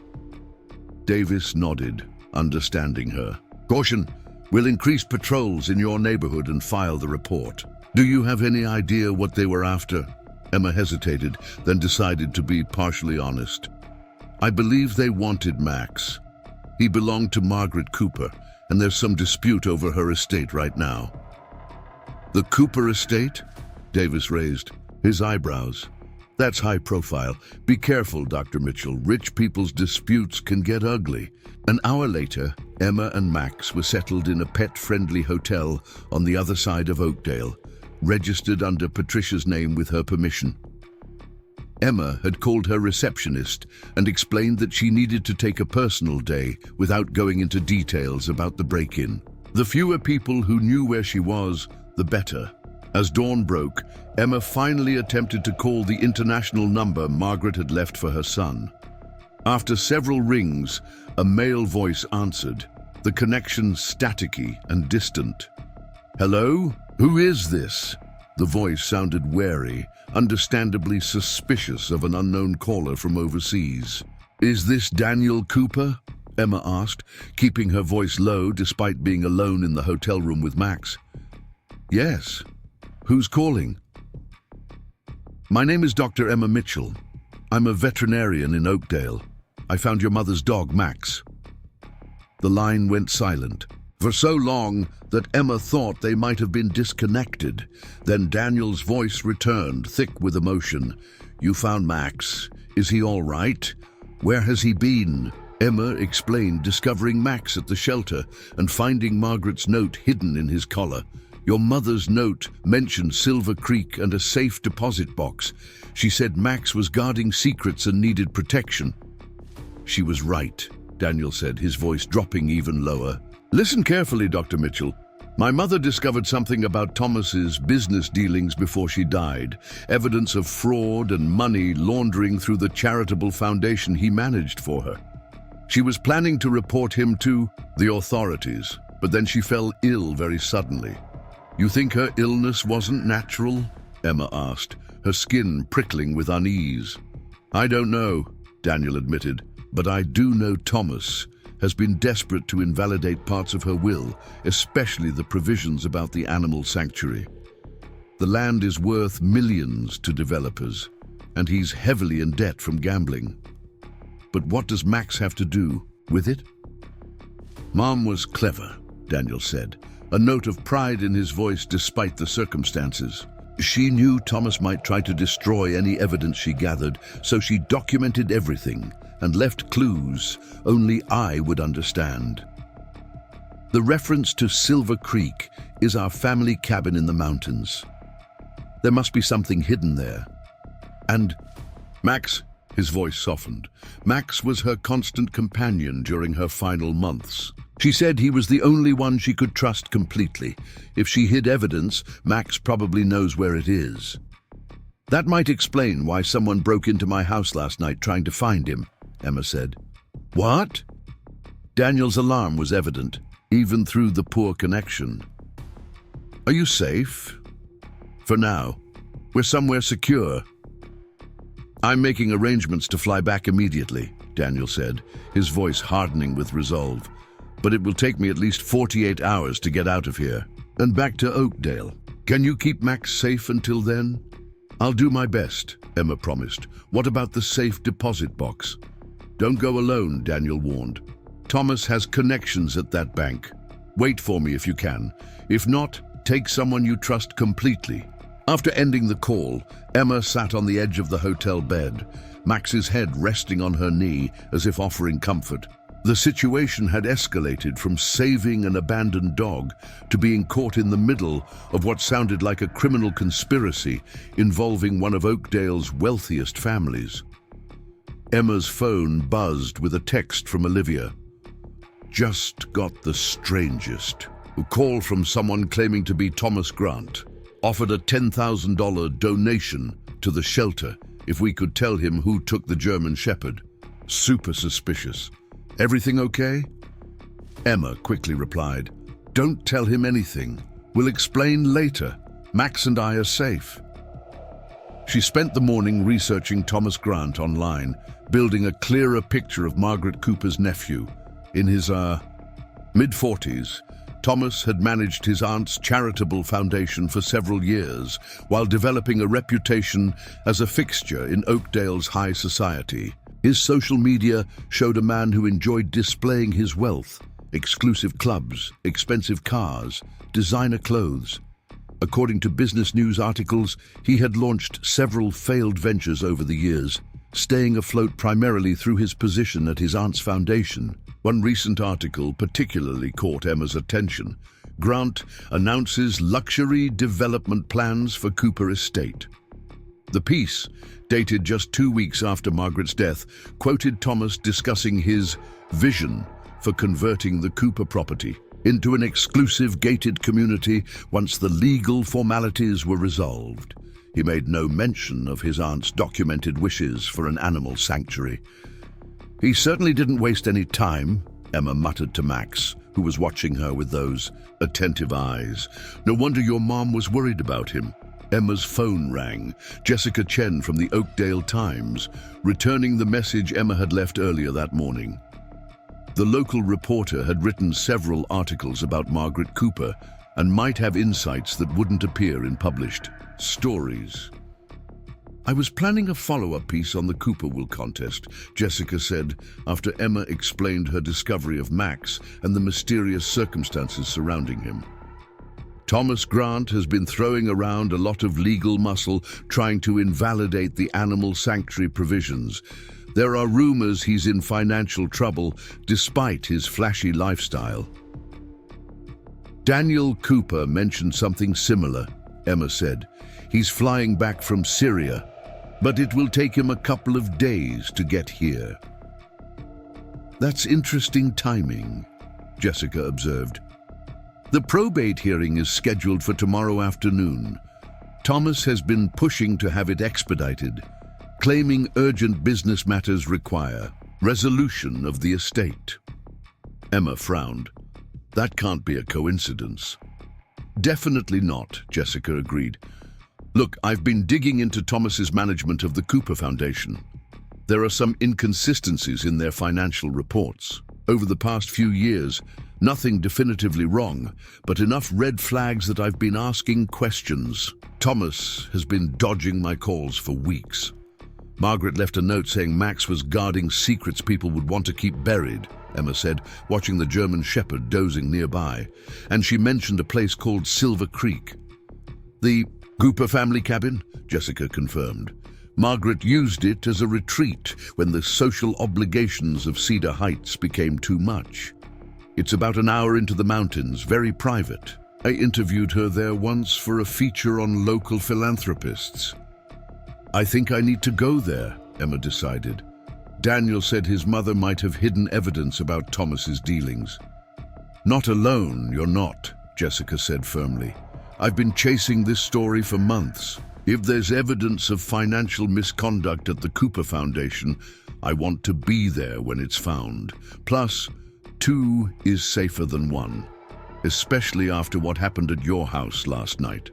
Speaker 1: Davis nodded, understanding her. "Caution, We'll increase patrols in your neighborhood and file the report. Do you have any idea what they were after? Emma hesitated, then decided to be partially honest. I believe they wanted Max. He belonged to Margaret Cooper, and there's some dispute over her estate right now. The Cooper estate? Davis raised his eyebrows. That's high profile. Be careful, Dr. Mitchell. Rich people's disputes can get ugly. An hour later, Emma and Max were settled in a pet-friendly hotel on the other side of Oakdale, registered under Patricia's name with her permission. Emma had called her receptionist and explained that she needed to take a personal day without going into details about the break-in. The fewer people who knew where she was, the better. As dawn broke, Emma finally attempted to call the international number Margaret had left for her son. After several rings, a male voice answered, the connection staticky and distant. Hello? Who is this? The voice sounded wary, understandably suspicious of an unknown caller from overseas. Is this Daniel Cooper? Emma asked, keeping her voice low despite being alone in the hotel room with Max. Yes. Who's calling? My name is Dr. Emma Mitchell. I'm a veterinarian in Oakdale. I found your mother's dog, Max. The line went silent, for so long that Emma thought they might have been disconnected. Then Daniel's voice returned, thick with emotion. You found Max. Is he all right? Where has he been? Emma explained, discovering Max at the shelter and finding Margaret's note hidden in his collar. Your mother's note mentioned Silver Creek and a safe deposit box. She said Max was guarding secrets and needed protection. She was right, Daniel said, his voice dropping even lower. Listen carefully, Dr. Mitchell. My mother discovered something about Thomas's business dealings before she died, evidence of fraud and money laundering through the charitable foundation he managed for her. She was planning to report him to the authorities, but then she fell ill very suddenly. You think her illness wasn't natural? Emma asked, her skin prickling with unease. I don't know, Daniel admitted, but I do know Thomas has been desperate to invalidate parts of her will, especially the provisions about the animal sanctuary. The land is worth millions to developers, and he's heavily in debt from gambling. But what does Max have to do with it? Mom was clever, Daniel said, a note of pride in his voice despite the circumstances. She knew Thomas might try to destroy any evidence she gathered, so she documented everything and left clues only I would understand. The reference to Silver Creek is our family cabin in the mountains. There must be something hidden there. And Max, his voice softened. Max was her constant companion during her final months. She said he was the only one she could trust completely. If she hid evidence, Max probably knows where it is. That might explain why someone broke into my house last night trying to find him, Emma said. What? Daniel's alarm was evident, even through the poor connection. Are you safe? For now. We're somewhere secure. I'm making arrangements to fly back immediately, Daniel said, his voice hardening with resolve. But it will take me at least 48 hours to get out of here. And back to Oakdale. Can you keep Max safe until then? I'll do my best, Emma promised. What about the safe deposit box? Don't go alone, Daniel warned. Thomas has connections at that bank. Wait for me if you can. If not, take someone you trust completely. After ending the call, Emma sat on the edge of the hotel bed, Max's head resting on her knee as if offering comfort. The situation had escalated from saving an abandoned dog to being caught in the middle of what sounded like a criminal conspiracy involving one of Oakdale's wealthiest families. Emma's phone buzzed with a text from Olivia. Just got the strangest. A call from someone claiming to be Thomas Grant. Offered a $10,000 donation to the shelter if we could tell him who took the German Shepherd. Super suspicious. Everything okay? Emma quickly replied, Don't tell him anything. We'll explain later. Max and I are safe. She spent the morning researching Thomas Grant online, building a clearer picture of Margaret Cooper's nephew. In his, mid-40s, Thomas had managed his aunt's charitable foundation for several years, while developing a reputation as a fixture in Oakdale's high society. His social media showed a man who enjoyed displaying his wealth, exclusive clubs, expensive cars, designer clothes. According to business news articles, he had launched several failed ventures over the years, staying afloat primarily through his position at his aunt's foundation. One recent article particularly caught Emma's attention. Grant announces luxury development plans for Cooper Estate. The piece, dated just 2 weeks after Margaret's death, quoted Thomas discussing his vision for converting the Cooper property into an exclusive gated community once the legal formalities were resolved. He made no mention of his aunt's documented wishes for an animal sanctuary. "He certainly didn't waste any time," Emma muttered to Max, who was watching her with those attentive eyes. "No wonder your mom was worried about him." Emma's phone rang. Jessica Chen from the Oakdale Times, returning the message Emma had left earlier that morning. The local reporter had written several articles about Margaret Cooper and might have insights that wouldn't appear in published stories. "I was planning a follow-up piece on the Cooper will contest," Jessica said, after Emma explained her discovery of Max and the mysterious circumstances surrounding him. "Thomas Grant has been throwing around a lot of legal muscle trying to invalidate the animal sanctuary provisions. There are rumors he's in financial trouble despite his flashy lifestyle." "Daniel Cooper mentioned something similar," Emma said. "He's flying back from Syria, but it will take him a couple of days to get here." "That's interesting timing," Jessica observed. "The probate hearing is scheduled for tomorrow afternoon. Thomas has been pushing to have it expedited, claiming urgent business matters require resolution of the estate." Emma frowned. "That can't be a coincidence." "Definitely not," Jessica agreed. "Look, I've been digging into Thomas's management of the Cooper Foundation. There are some inconsistencies in their financial reports. Over the past few years, nothing definitively wrong, but enough red flags that I've been asking questions. Thomas has been dodging my calls for weeks. Margaret left a note saying Max was guarding secrets people would want to keep buried," Emma said, watching the German Shepherd dozing nearby. "And she mentioned a place called Silver Creek." "The Cooper family cabin?" Jessica confirmed. "Margaret used it as a retreat when the social obligations of Cedar Heights became too much. It's about an hour into the mountains, very private. I interviewed her there once for a feature on local philanthropists." "I think I need to go there," Emma decided. Daniel said his mother might have hidden evidence about Thomas's dealings. "Not alone, you're not," Jessica said firmly. "I've been chasing this story for months. If there's evidence of financial misconduct at the Cooper Foundation, I want to be there when it's found. Plus, 2 is safer than 1, especially after what happened at your house last night."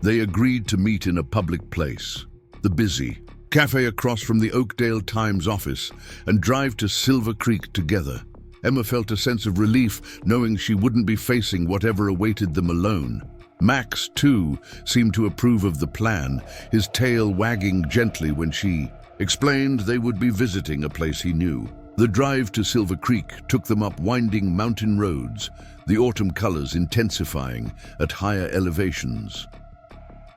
Speaker 1: They agreed to meet in a public place, the busy cafe across from the Oakdale Times office, and drive to Silver Creek together. Emma felt a sense of relief knowing she wouldn't be facing whatever awaited them alone. Max, too, seemed to approve of the plan, his tail wagging gently when she explained they would be visiting a place he knew. The drive to Silver Creek took them up winding mountain roads, the autumn colors intensifying at higher elevations.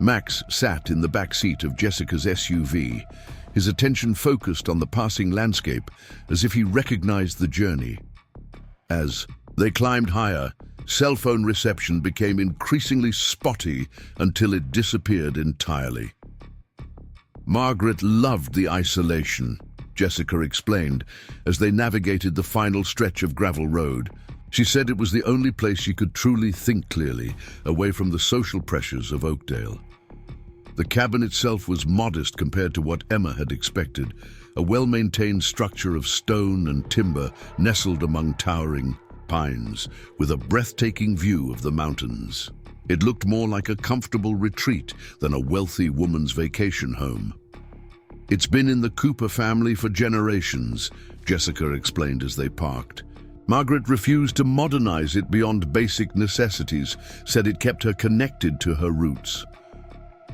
Speaker 1: Max sat in the back seat of Jessica's SUV, his attention focused on the passing landscape as if he recognized the journey. As they climbed higher, cell phone reception became increasingly spotty until it disappeared entirely. Margaret loved the isolation, Jessica explained, as they navigated the final stretch of gravel road. She said it was the only place she could truly think clearly, away from the social pressures of Oakdale. The cabin itself was modest compared to what Emma had expected, a well-maintained structure of stone and timber nestled among towering pines, with a breathtaking view of the mountains. It looked more like a comfortable retreat than a wealthy woman's vacation home. "It's been in the Cooper family for generations," Jessica explained as they parked. Margaret refused to modernize it beyond basic necessities, said it kept her connected to her roots.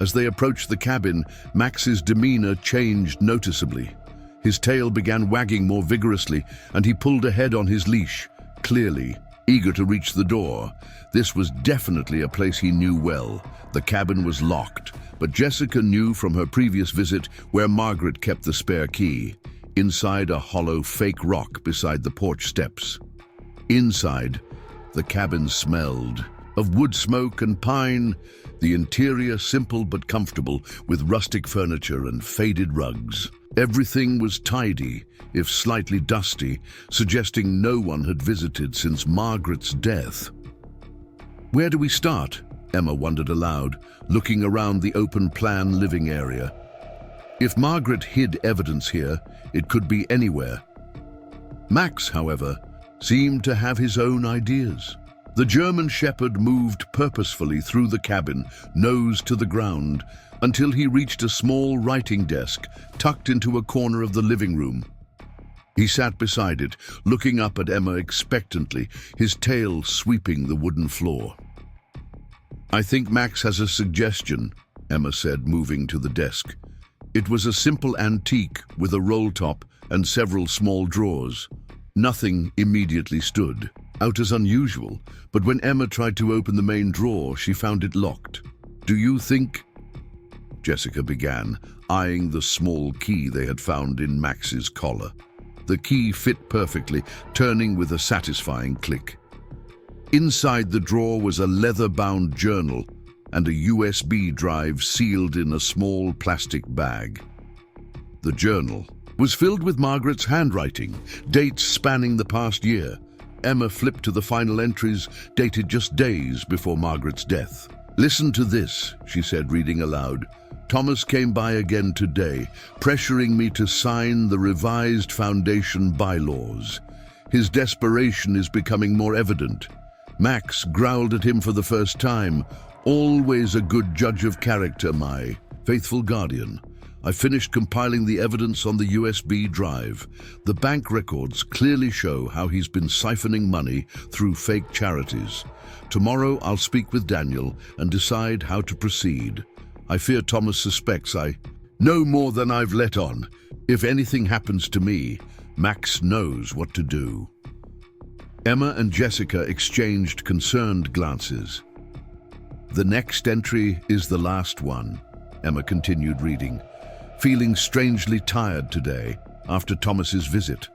Speaker 1: As they approached the cabin, Max's demeanor changed noticeably. His tail began wagging more vigorously, and he pulled ahead on his leash, clearly eager to reach the door. This was definitely a place he knew well. The cabin was locked, but Jessica knew from her previous visit where Margaret kept the spare key, inside a hollow fake rock beside the porch steps. Inside, the cabin smelled of wood smoke and pine, the interior simple but comfortable, with rustic furniture and faded rugs. Everything was tidy, if slightly dusty, suggesting no one had visited since Margaret's death. "Where do we start?" Emma wondered aloud, looking around the open-plan living area. If Margaret hid evidence here, it could be anywhere. Max, however, seemed to have his own ideas. The German Shepherd moved purposefully through the cabin, nose to the ground, until he reached a small writing desk tucked into a corner of the living room. He sat beside it, looking up at Emma expectantly, his tail sweeping the wooden floor. "I think Max has a suggestion," Emma said, moving to the desk. It was a simple antique with a roll top and several small drawers. Nothing immediately stood out as unusual, but when Emma tried to open the main drawer, she found it locked. "Do you think—" Jessica began, eyeing the small key they had found in Max's collar. The key fit perfectly, turning with a satisfying click. Inside the drawer was a leather-bound journal and a USB drive sealed in a small plastic bag. The journal was filled with Margaret's handwriting, dates spanning the past year. Emma flipped to the final entries, dated just days before Margaret's death. "Listen to this," she said, reading aloud. "Thomas came by again today, pressuring me to sign the revised foundation bylaws. His desperation is becoming more evident. Max growled at him for the first time. Always a good judge of character, my faithful guardian. I finished compiling the evidence on the USB drive. The bank records clearly show how he's been siphoning money through fake charities. Tomorrow I'll speak with Daniel and decide how to proceed. I fear Thomas suspects I know more than I've let on. If anything happens to me, Max knows what to do." Emma and Jessica exchanged concerned glances. "The next entry is the last one," Emma continued reading, feeling strangely tired today after Thomas's visit.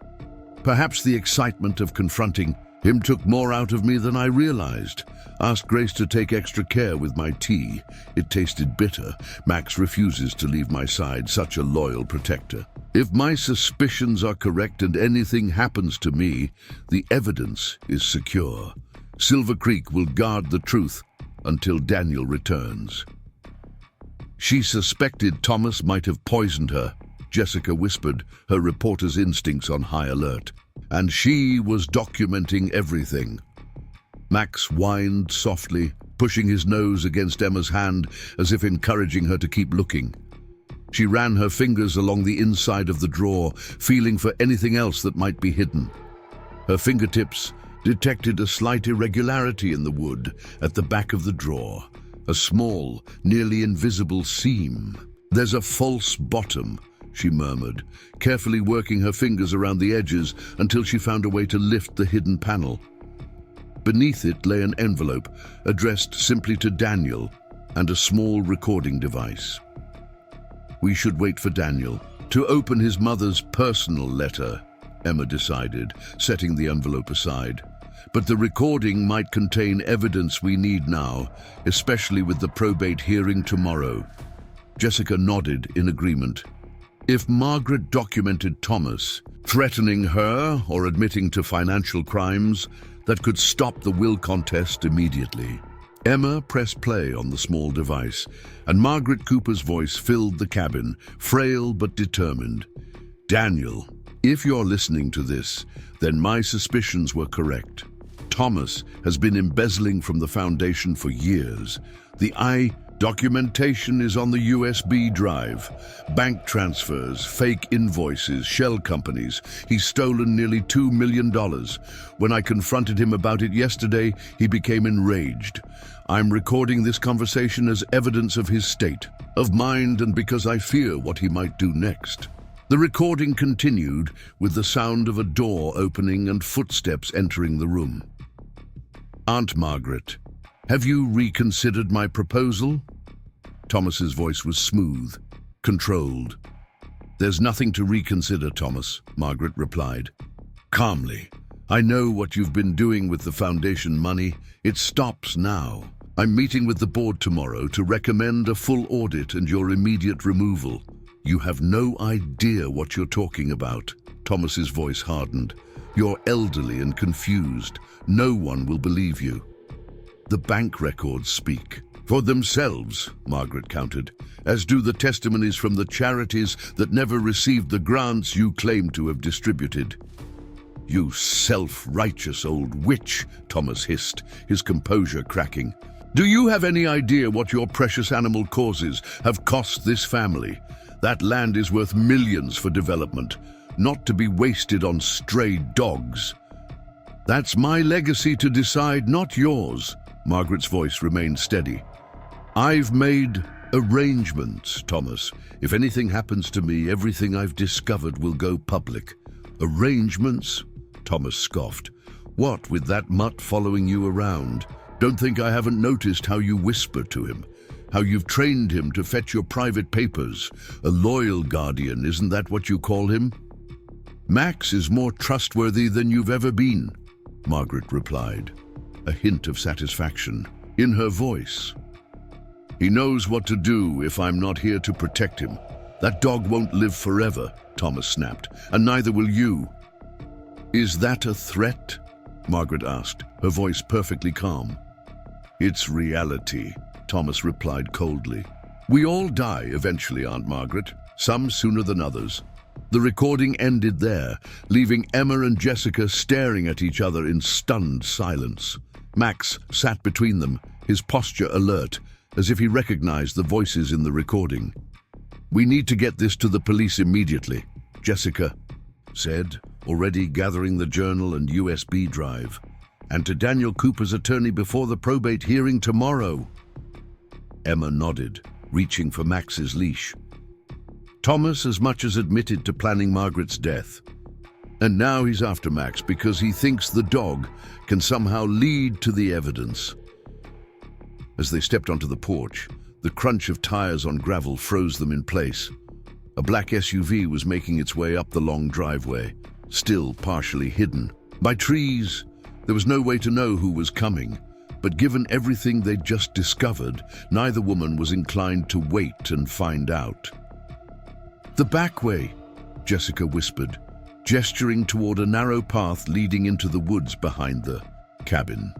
Speaker 1: "Perhaps the excitement of confronting him took more out of me than I realized. Asked Grace to take extra care with my tea. It tasted bitter. Max refuses to leave my side, such a loyal protector. If my suspicions are correct and anything happens to me, the evidence is secure. Silver Creek will guard the truth until Daniel returns." "She suspected Thomas might have poisoned her," Jessica whispered, her reporter's instincts on high alert. "And she was documenting everything." Max whined softly, pushing his nose against Emma's hand as if encouraging her to keep looking. She ran her fingers along the inside of the drawer, feeling for anything else that might be hidden. Her fingertips detected a slight irregularity in the wood at the back of the drawer, a small, nearly invisible seam. "There's a false bottom," she murmured, carefully working her fingers around the edges until she found a way to lift the hidden panel. Beneath it lay an envelope addressed simply to Daniel and a small recording device. "We should wait for Daniel to open his mother's personal letter," Emma decided, setting the envelope aside. "But the recording might contain evidence we need now, especially with the probate hearing tomorrow." Jessica nodded in agreement. If Margaret documented Thomas, threatening her or admitting to financial crimes, that could stop the will contest immediately. Emma pressed play on the small device, and Margaret Cooper's voice filled the cabin, frail but determined. "Daniel, if you're listening to this, then my suspicions were correct. Thomas has been embezzling from the foundation for years. The Documentation is on the USB drive. Bank transfers, fake invoices, shell companies. He's stolen nearly $2 million. When I confronted him about it yesterday, he became enraged. I'm recording this conversation as evidence of his state of mind and because I fear what he might do next. The recording continued with the sound of a door opening and footsteps entering the room. Aunt Margaret, have you reconsidered my proposal? Thomas's voice was smooth, controlled. There's nothing to reconsider, Thomas, Margaret replied. Calmly, I know what you've been doing with the foundation money. It stops now. I'm meeting with the board tomorrow to recommend a full audit and your immediate removal. You have no idea what you're talking about. Thomas's voice hardened. You're elderly and confused. No one will believe you. The bank records speak for themselves, Margaret countered, as do the testimonies from the charities that never received the grants you claim to have distributed. You self-righteous old witch, Thomas hissed, his composure cracking. Do you have any idea what your precious animal causes have cost this family? That land is worth millions for development, not to be wasted on stray dogs. That's my legacy to decide, not yours. Margaret's voice remained steady. I've made arrangements, Thomas. If anything happens to me, everything I've discovered will go public. Arrangements? Thomas scoffed. What, with that mutt following you around? Don't think I haven't noticed how you whisper to him, how you've trained him to fetch your private papers. A loyal guardian, isn't that what you call him? Max is more trustworthy than you've ever been, Margaret replied, a hint of satisfaction in her voice. He knows what to do if I'm not here to protect him. That dog won't live forever, Thomas snapped, and neither will you. Is that a threat? Margaret asked, her voice perfectly calm. It's reality, Thomas replied coldly. We all die eventually, Aunt Margaret, some sooner than others. The recording ended there, leaving Emma and Jessica staring at each other in stunned silence. Max sat between them, his posture alert, as if he recognized the voices in the recording. We need to get this to the police immediately, Jessica said, already gathering the journal and USB drive. And to Daniel Cooper's attorney before the probate hearing tomorrow. Emma nodded, reaching for Max's leash. Thomas as much as admitted to planning Margaret's death. And now he's after Max because he thinks the dog can somehow lead to the evidence. As they stepped onto the porch, the crunch of tires on gravel froze them in place. A black SUV was making its way up the long driveway, still partially hidden by trees. There was no way to know who was coming, but given everything they'd just discovered, neither woman was inclined to wait and find out. The back way, Jessica whispered, gesturing toward a narrow path leading into the woods behind the cabin.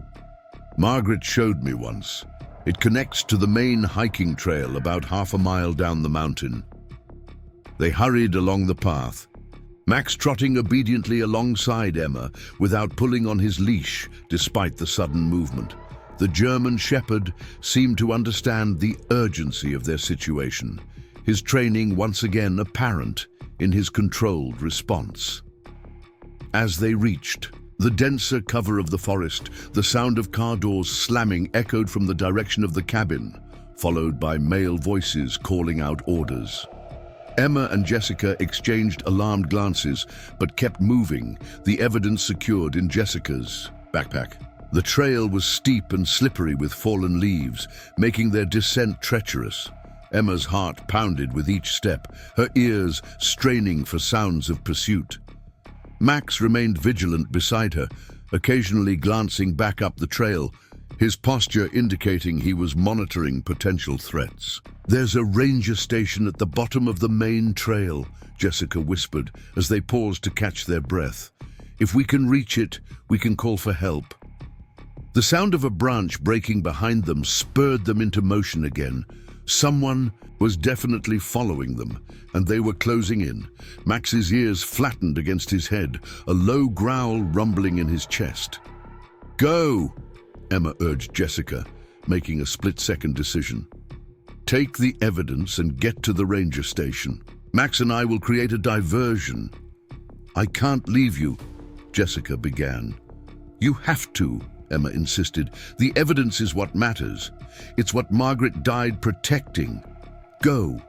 Speaker 1: Margaret showed me once. It connects to the main hiking trail about half a mile down the mountain. They hurried along the path, Max trotting obediently alongside Emma without pulling on his leash despite the sudden movement. The German shepherd seemed to understand the urgency of their situation, his training once again apparent in his controlled response. As they reached the denser cover of the forest, the sound of car doors slamming echoed from the direction of the cabin, followed by male voices calling out orders. Emma and Jessica exchanged alarmed glances, but kept moving, the evidence secured in Jessica's backpack. The trail was steep and slippery with fallen leaves, making their descent treacherous. Emma's heart pounded with each step, her ears straining for sounds of pursuit. Max remained vigilant beside her, occasionally glancing back up the trail, his posture indicating he was monitoring potential threats. There's a ranger station at the bottom of the main trail, Jessica whispered as they paused to catch their breath. If we can reach it, we can call for help. The sound of a branch breaking behind them spurred them into motion again. Someone was definitely following them, and they were closing in. Max's ears flattened against his head, a low growl rumbling in his chest. Go, Emma urged Jessica, making a split-second decision. Take the evidence and get to the ranger station. Max and I will create a diversion. I can't leave you, Jessica began. You have to, Emma insisted. The evidence is what matters. It's what Margaret died protecting. Go.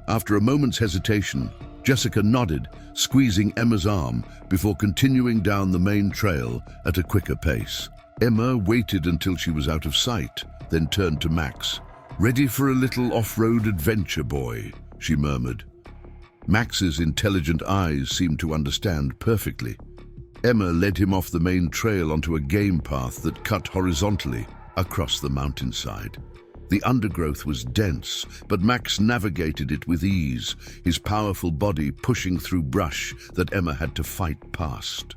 Speaker 1: After a moment's hesitation, Jessica nodded, squeezing Emma's arm before continuing down the main trail at a quicker pace. Emma waited until she was out of sight, then turned to Max. Ready for a little off-road adventure, boy, she murmured. Max's intelligent eyes seemed to understand perfectly. Emma led him off the main trail onto a game path that cut horizontally across the mountainside. The undergrowth was dense, but Max navigated it with ease, his powerful body pushing through brush that Emma had to fight past.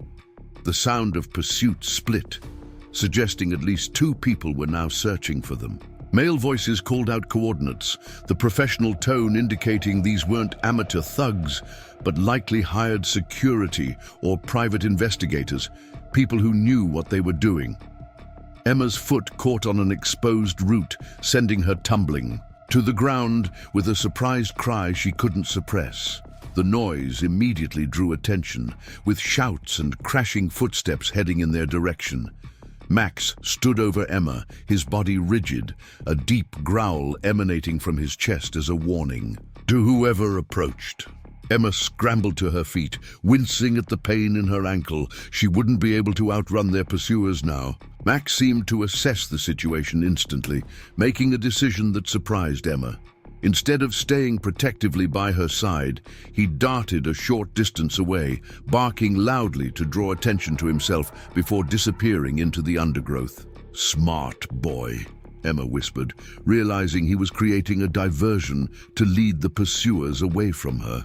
Speaker 1: The sound of pursuit split, suggesting at least two people were now searching for them. Male voices called out coordinates, the professional tone indicating these weren't amateur thugs, but likely hired security or private investigators, people who knew what they were doing. Emma's foot caught on an exposed root, sending her tumbling to the ground with a surprised cry she couldn't suppress. The noise immediately drew attention, with shouts and crashing footsteps heading in their direction. Max stood over Emma, his body rigid, a deep growl emanating from his chest as a warning to whoever approached. Emma scrambled to her feet, wincing at the pain in her ankle. She wouldn't be able to outrun their pursuers now. Max seemed to assess the situation instantly, making a decision that surprised Emma. Instead of staying protectively by her side, he darted a short distance away, barking loudly to draw attention to himself before disappearing into the undergrowth. Smart boy, Emma whispered, realizing he was creating a diversion to lead the pursuers away from her.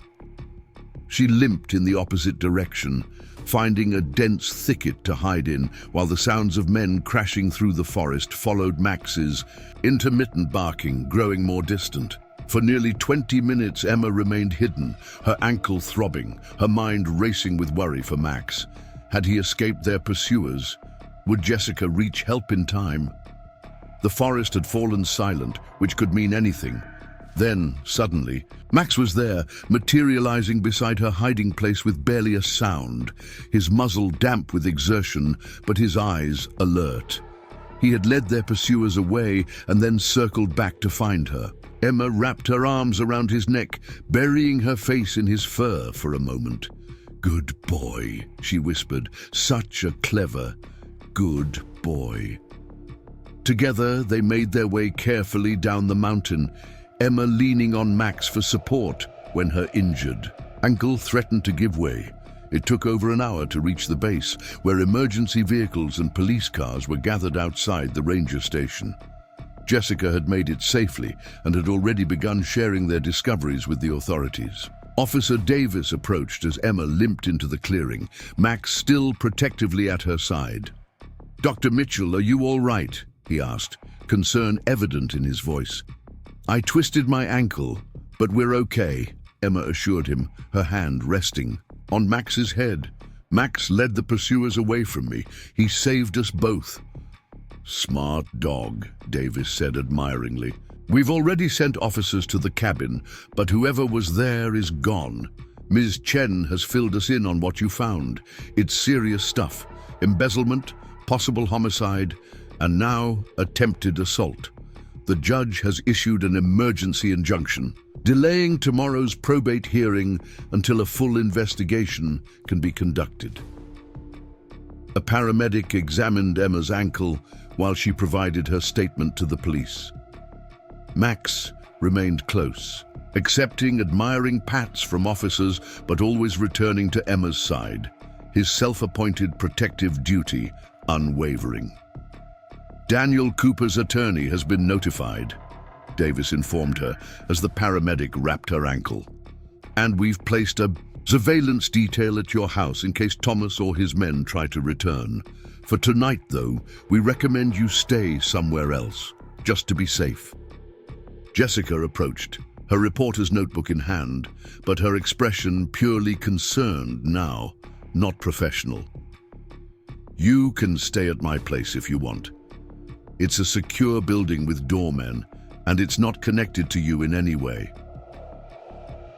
Speaker 1: She limped in the opposite direction, finding a dense thicket to hide in, while the sounds of men crashing through the forest followed Max's intermittent barking, growing more distant. For nearly 20 minutes, Emma remained hidden, her ankle throbbing, her mind racing with worry for Max. Had he escaped their pursuers? Would Jessica reach help in time? The forest had fallen silent, which could mean anything. Then, suddenly, Max was there, materializing beside her hiding place with barely a sound, his muzzle damp with exertion, but his eyes alert. He had led their pursuers away and then circled back to find her. Emma wrapped her arms around his neck, burying her face in his fur for a moment. "Good boy," she whispered. "Such a clever, good boy." Together, they made their way carefully down the mountain, Emma leaning on Max for support when her injured ankle threatened to give way. It took over an hour to reach the base, where emergency vehicles and police cars were gathered outside the ranger station. Jessica had made it safely and had already begun sharing their discoveries with the authorities. Officer Davis approached as Emma limped into the clearing, Max still protectively at her side. "Dr. Mitchell, are you all right?" he asked, concern evident in his voice. "I twisted my ankle, but we're okay," Emma assured him, her hand resting on Max's head. "Max led the pursuers away from me. He saved us both." "Smart dog," Davis said admiringly. "We've already sent officers to the cabin, but whoever was there is gone. Ms. Chen has filled us in on what you found. It's serious stuff. Embezzlement, possible homicide, and now attempted assault. The judge has issued an emergency injunction, delaying tomorrow's probate hearing until a full investigation can be conducted." A paramedic examined Emma's ankle while she provided her statement to the police. Max remained close, accepting admiring pats from officers but always returning to Emma's side, his self-appointed protective duty unwavering. "Daniel Cooper's attorney has been notified," Davis informed her as the paramedic wrapped her ankle. "And we've placed a surveillance detail at your house in case Thomas or his men try to return. For tonight, though, we recommend you stay somewhere else, just to be safe." Jessica approached, her reporter's notebook in hand, but her expression purely concerned now, not professional. "You can stay at my place if you want. It's a secure building with doormen, and it's not connected to you in any way."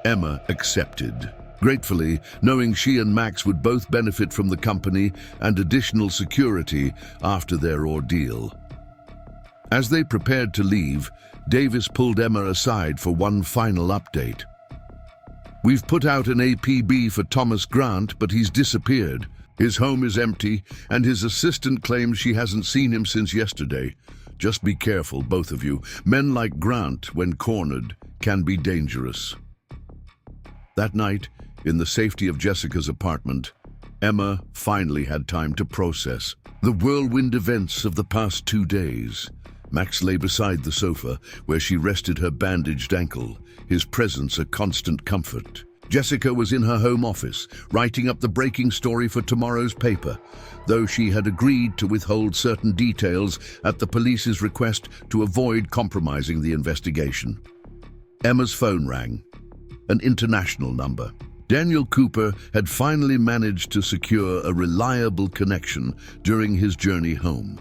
Speaker 1: Emma accepted, gratefully, knowing she and Max would both benefit from the company and additional security after their ordeal. As they prepared to leave, Davis pulled Emma aside for one final update. "We've put out an APB for Thomas Grant, but he's disappeared. His home is empty, and his assistant claims she hasn't seen him since yesterday. Just be careful, both of you. Men like Grant, when cornered, can be dangerous." That night, in the safety of Jessica's apartment, Emma finally had time to process the whirlwind events of the past 2 days. Max lay beside the sofa, where she rested her bandaged ankle, his presence a constant comfort. Jessica was in her home office, writing up the breaking story for tomorrow's paper, though she had agreed to withhold certain details at the police's request to avoid compromising the investigation. Emma's phone rang, an international number. Daniel Cooper had finally managed to secure a reliable connection during his journey home.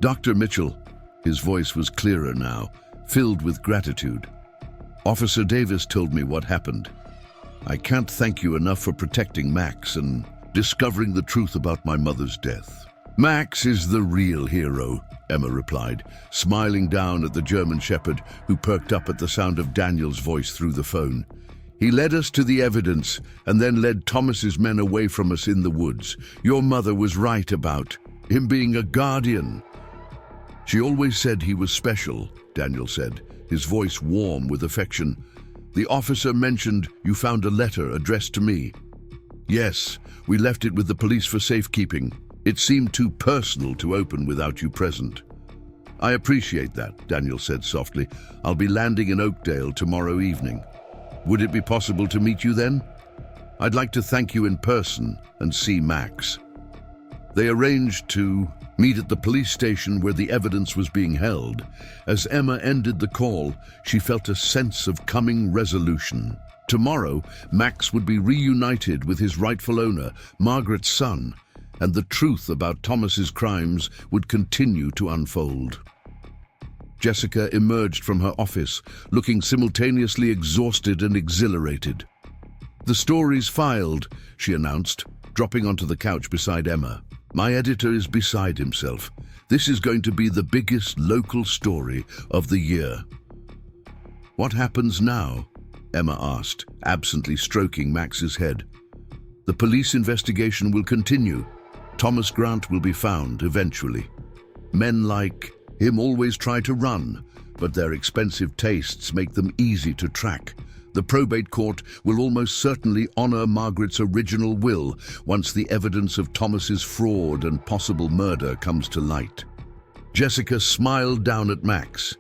Speaker 1: "Dr. Mitchell," his voice was clearer now, filled with gratitude. "Officer Davis told me what happened. I can't thank you enough for protecting Max and discovering the truth about my mother's death." "Max is the real hero," Emma replied, smiling down at the German Shepherd, who perked up at the sound of Daniel's voice through the phone. "He led us to the evidence and then led Thomas's men away from us in the woods. Your mother was right about him being a guardian." "She always said he was special," Daniel said, his voice warm with affection. "The officer mentioned you found a letter addressed to me." "Yes, we left it with the police for safekeeping. It seemed too personal to open without you present." "I appreciate that," Daniel said softly. "I'll be landing in Oakdale tomorrow evening. Would it be possible to meet you then? I'd like to thank you in person and see Max." They arranged to meet at the police station where the evidence was being held. As Emma ended the call, she felt a sense of coming resolution. Tomorrow, Max would be reunited with his rightful owner, Margaret's son, and the truth about Thomas's crimes would continue to unfold. Jessica emerged from her office, looking simultaneously exhausted and exhilarated. "The story's filed," she announced, dropping onto the couch beside Emma. "My editor is beside himself. This is going to be the biggest local story of the year." "What happens now?" Emma asked, absently stroking Max's head. "The police investigation will continue. Thomas Grant will be found eventually. Men like him always try to run, but their expensive tastes make them easy to track. The probate court will almost certainly honor Margaret's original will once the evidence of Thomas's fraud and possible murder comes to light." Jessica smiled down at Max.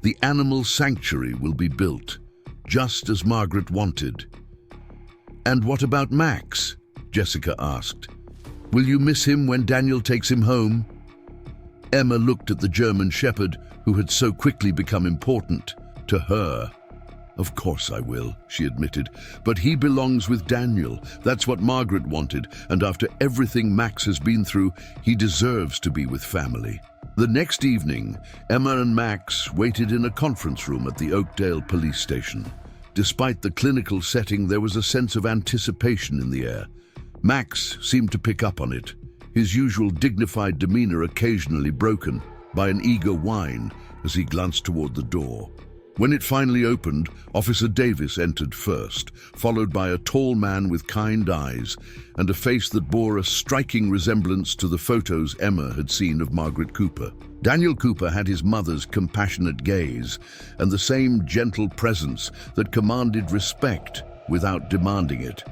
Speaker 1: "The animal sanctuary will be built, just as Margaret wanted." "And what about Max?" Jessica asked. "Will you miss him when Daniel takes him home?" Emma looked at the German Shepherd, who had so quickly become important to her. "Of course I will," she admitted, "but he belongs with Daniel. That's what Margaret wanted, and after everything Max has been through, he deserves to be with family." The next evening, Emma and Max waited in a conference room at the Oakdale police station. Despite the clinical setting, there was a sense of anticipation in the air. Max seemed to pick up on it, his usual dignified demeanor occasionally broken by an eager whine as he glanced toward the door. When it finally opened, Officer Davis entered first, followed by a tall man with kind eyes and a face that bore a striking resemblance to the photos Emma had seen of Margaret Cooper. Daniel Cooper had his mother's compassionate gaze and the same gentle presence that commanded respect without demanding it.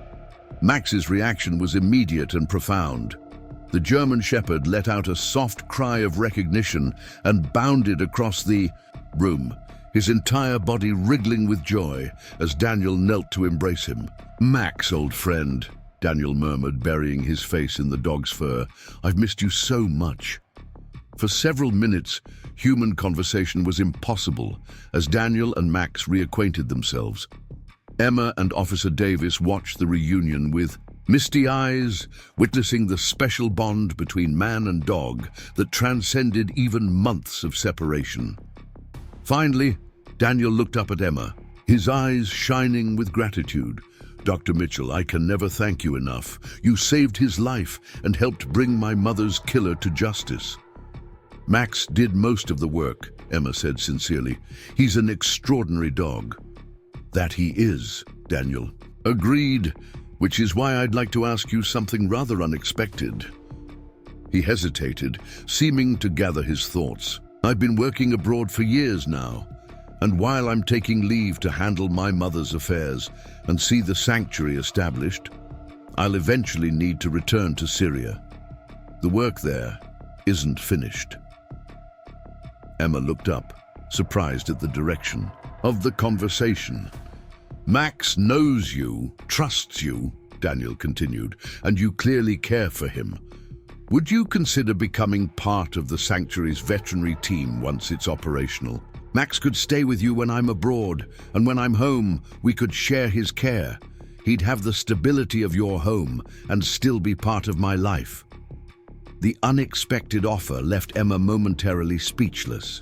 Speaker 1: Max's reaction was immediate and profound. The German Shepherd let out a soft cry of recognition and bounded across the room, his entire body wriggling with joy as Daniel knelt to embrace him. "Max, old friend," Daniel murmured, burying his face in the dog's fur. "I've missed you so much." For several minutes, human conversation was impossible as Daniel and Max reacquainted themselves. Emma and Officer Davis watched the reunion with misty eyes, witnessing the special bond between man and dog that transcended even months of separation. Finally, Daniel looked up at Emma, his eyes shining with gratitude. "Dr. Mitchell, I can never thank you enough. You saved his life and helped bring my mother's killer to justice." "Max did most of the work," Emma said sincerely. "He's an extraordinary dog." "That he is, Daniel." "Agreed, which is why I'd like to ask you something rather unexpected." He hesitated, seeming to gather his thoughts. "I've been working abroad for years now, and while I'm taking leave to handle my mother's affairs and see the sanctuary established, I'll eventually need to return to Syria. The work there isn't finished." Emma looked up, surprised at the direction of the conversation. "Max knows you, trusts you," Daniel continued, "and you clearly care for him. Would you consider becoming part of the sanctuary's veterinary team once it's operational? Max could stay with you when I'm abroad, and when I'm home, we could share his care. He'd have the stability of your home and still be part of my life." The unexpected offer left Emma momentarily speechless.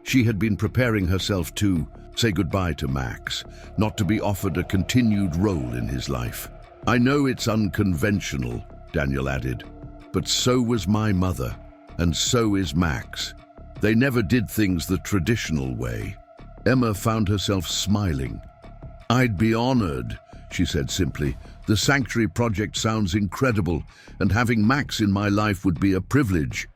Speaker 1: She had been preparing herself to say goodbye to Max, not to be offered a continued role in his life. "I know it's unconventional," Daniel added, "but so was my mother, and so is Max. They never did things the traditional way." Emma found herself smiling. "I'd be honored," she said simply. "The sanctuary project sounds incredible, and having Max in my life would be a privilege."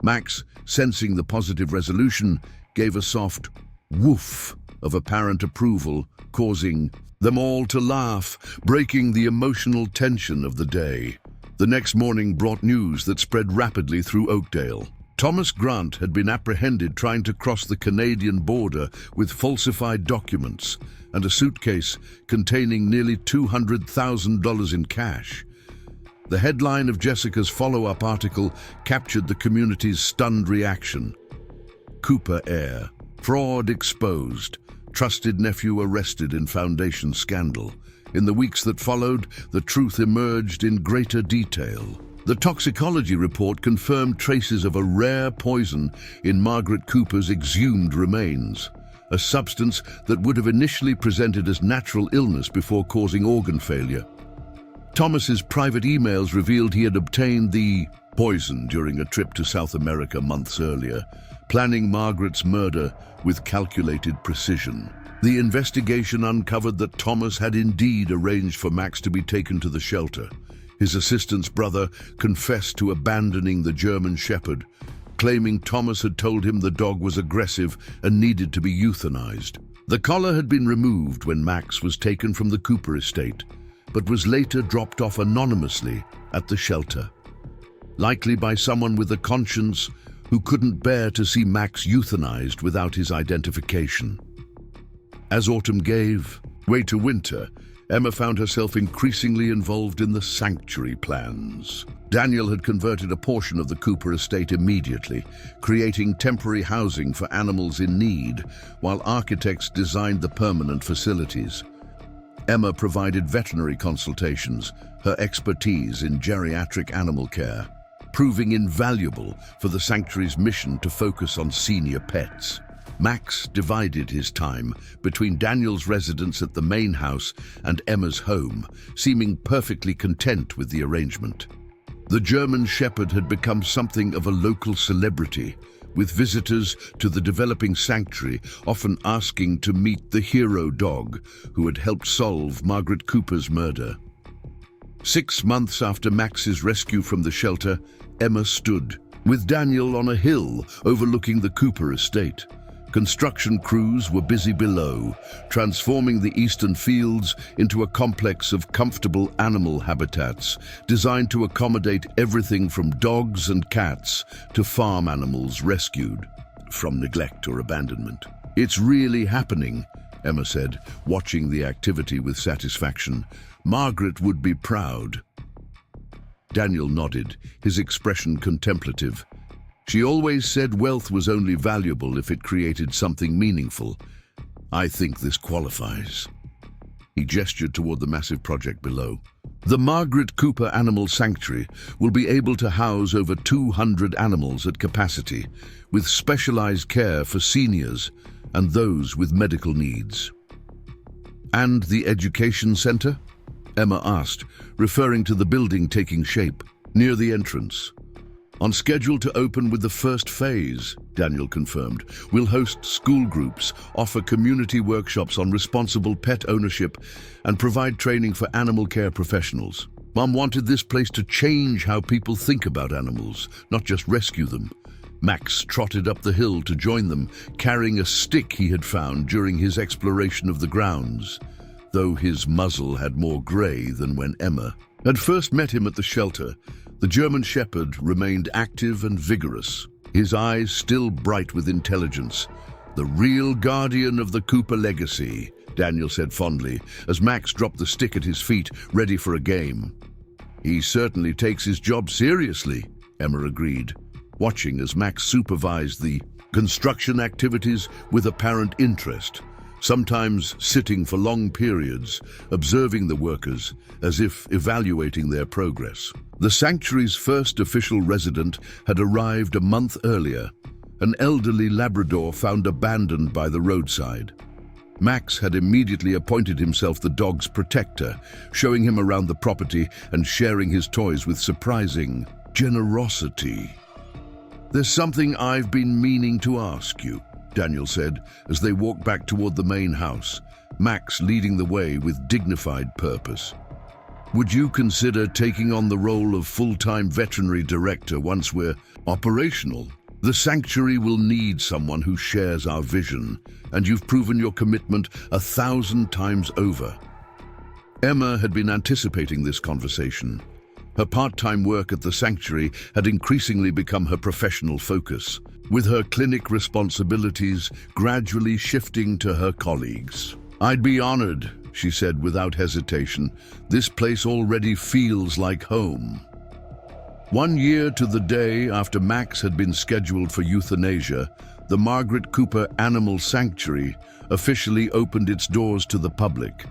Speaker 1: Max, sensing the positive resolution, gave a soft woof of apparent approval, causing them all to laugh, breaking the emotional tension of the day. The next morning brought news that spread rapidly through Oakdale. Thomas Grant had been apprehended trying to cross the Canadian border with falsified documents and a suitcase containing nearly $200,000 in cash. The headline of Jessica's follow-up article captured the community's stunned reaction. "Cooper heir, fraud exposed, trusted nephew arrested in foundation scandal." In the weeks that followed, the truth emerged in greater detail. The toxicology report confirmed traces of a rare poison in Margaret Cooper's exhumed remains, a substance that would have initially presented as natural illness before causing organ failure. Thomas's private emails revealed he had obtained the poison during a trip to South America months earlier, planning Margaret's murder with calculated precision. The investigation uncovered that Thomas had indeed arranged for Max to be taken to the shelter. His assistant's brother confessed to abandoning the German Shepherd, claiming Thomas had told him the dog was aggressive and needed to be euthanized. The collar had been removed when Max was taken from the Cooper estate, but was later dropped off anonymously at the shelter, likely by someone with a conscience who couldn't bear to see Max euthanized without his identification. As autumn gave way to winter, Emma found herself increasingly involved in the sanctuary plans. Daniel had converted a portion of the Cooper estate immediately, creating temporary housing for animals in need, while architects designed the permanent facilities. Emma provided veterinary consultations, her expertise in geriatric animal care, proving invaluable for the sanctuary's mission to focus on senior pets. Max divided his time between Daniel's residence at the main house and Emma's home, seeming perfectly content with the arrangement. The German Shepherd had become something of a local celebrity, with visitors to the developing sanctuary often asking to meet the hero dog who had helped solve Margaret Cooper's murder. 6 months after Max's rescue from the shelter, Emma stood with Daniel on a hill overlooking the Cooper estate. Construction crews were busy below, transforming the eastern fields into a complex of comfortable animal habitats designed to accommodate everything from dogs and cats to farm animals rescued from neglect or abandonment. "It's really happening," Emma said, watching the activity with satisfaction. "Margaret would be proud." Daniel nodded, his expression contemplative. "She always said wealth was only valuable if it created something meaningful. I think this qualifies." He gestured toward the massive project below. The Margaret Cooper Animal Sanctuary will be able to house over 200 animals at capacity, with specialized care for seniors and those with medical needs. And the education center? Emma asked, referring to the building taking shape near the entrance. On schedule to open with the first phase, Daniel confirmed. We'll host school groups, offer community workshops on responsible pet ownership, and provide training for animal care professionals. Mom wanted this place to change how people think about animals, not just rescue them. Max trotted up the hill to join them, carrying a stick he had found during his exploration of the grounds, though his muzzle had more gray than when Emma had first met him at the shelter. The German Shepherd remained active and vigorous, his eyes still bright with intelligence. The real guardian of the Cooper legacy, Daniel said fondly, as Max dropped the stick at his feet, ready for a game. He certainly takes his job seriously, Emma agreed, watching as Max supervised the construction activities with apparent interest, sometimes sitting for long periods, observing the workers as if evaluating their progress. The sanctuary's first official resident had arrived a month earlier, an elderly Labrador found abandoned by the roadside. Max had immediately appointed himself the dog's protector, showing him around the property and sharing his toys with surprising generosity. "There's something I've been meaning to ask you," Daniel said as they walked back toward the main house, Max leading the way with dignified purpose. "Would you consider taking on the role of full-time veterinary director once we're operational? The sanctuary will need someone who shares our vision, and you've proven your commitment 1,000 times over." Emma had been anticipating this conversation. Her part-time work at the sanctuary had increasingly become her professional focus, with her clinic responsibilities gradually shifting to her colleagues. "I'd be honored," she said without hesitation. "This place already feels like home." 1 year to the day after Max had been scheduled for euthanasia, the Margaret Cooper Animal Sanctuary officially opened its doors to the public.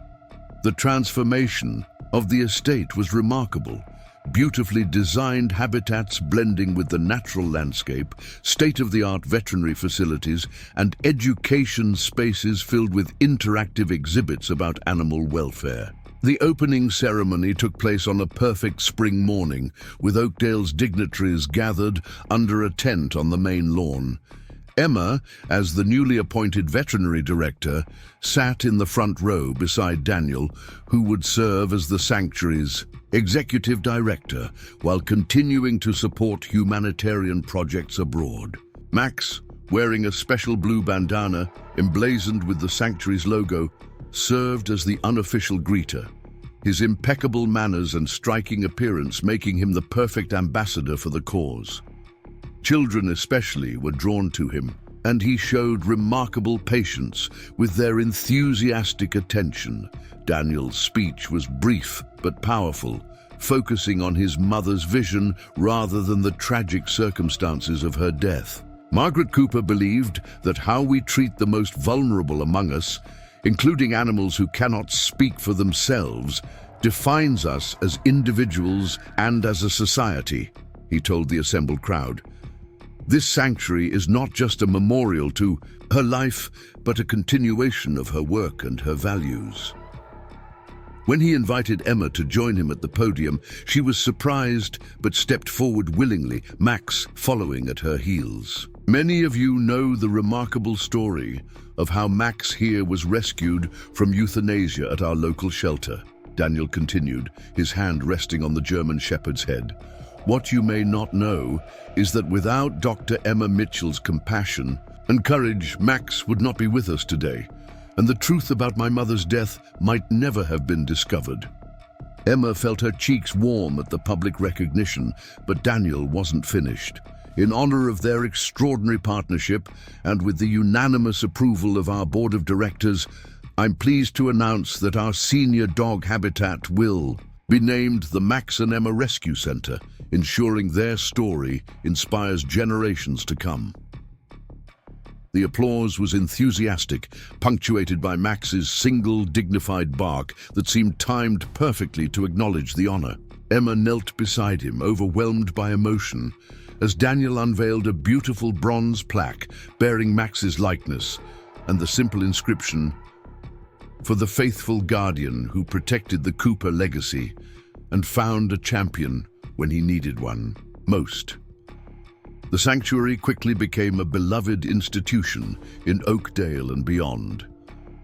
Speaker 1: The transformation of the estate was remarkable. Beautifully designed habitats blending with the natural landscape, state-of-the-art veterinary facilities, and education spaces filled with interactive exhibits about animal welfare. The opening ceremony took place on a perfect spring morning, with Oakdale's dignitaries gathered under a tent on the main lawn. Emma, as the newly appointed veterinary director, sat in the front row beside Daniel, who would serve as the sanctuary's executive director while continuing to support humanitarian projects abroad. Max, wearing a special blue bandana emblazoned with the sanctuary's logo, served as the unofficial greeter, his impeccable manners and striking appearance making him the perfect ambassador for the cause. Children especially were drawn to him, and he showed remarkable patience with their enthusiastic attention. Daniel's speech was brief but powerful, focusing on his mother's vision rather than the tragic circumstances of her death. Margaret Cooper believed that how we treat the most vulnerable among us, including animals who cannot speak for themselves, defines us as individuals and as a society, he told the assembled crowd. This sanctuary is not just a memorial to her life, but a continuation of her work and her values. When he invited Emma to join him at the podium, she was surprised but stepped forward willingly, Max following at her heels. "Many of you know the remarkable story of how Max here was rescued from euthanasia at our local shelter," Daniel continued, his hand resting on the German Shepherd's head. "What you may not know is that without Dr. Emma Mitchell's compassion and courage, Max would not be with us today, and the truth about my mother's death might never have been discovered." Emma felt her cheeks warm at the public recognition, but Daniel wasn't finished. "In honor of their extraordinary partnership and with the unanimous approval of our board of directors, I'm pleased to announce that our senior dog habitat will be named the Max and Emma Rescue Center, ensuring their story inspires generations to come." The applause was enthusiastic, punctuated by Max's single, dignified bark that seemed timed perfectly to acknowledge the honor. Emma knelt beside him, overwhelmed by emotion, as Daniel unveiled a beautiful bronze plaque bearing Max's likeness and the simple inscription, "For the faithful guardian who protected the Cooper legacy and found a champion when he needed one most." The sanctuary quickly became a beloved institution in Oakdale and beyond.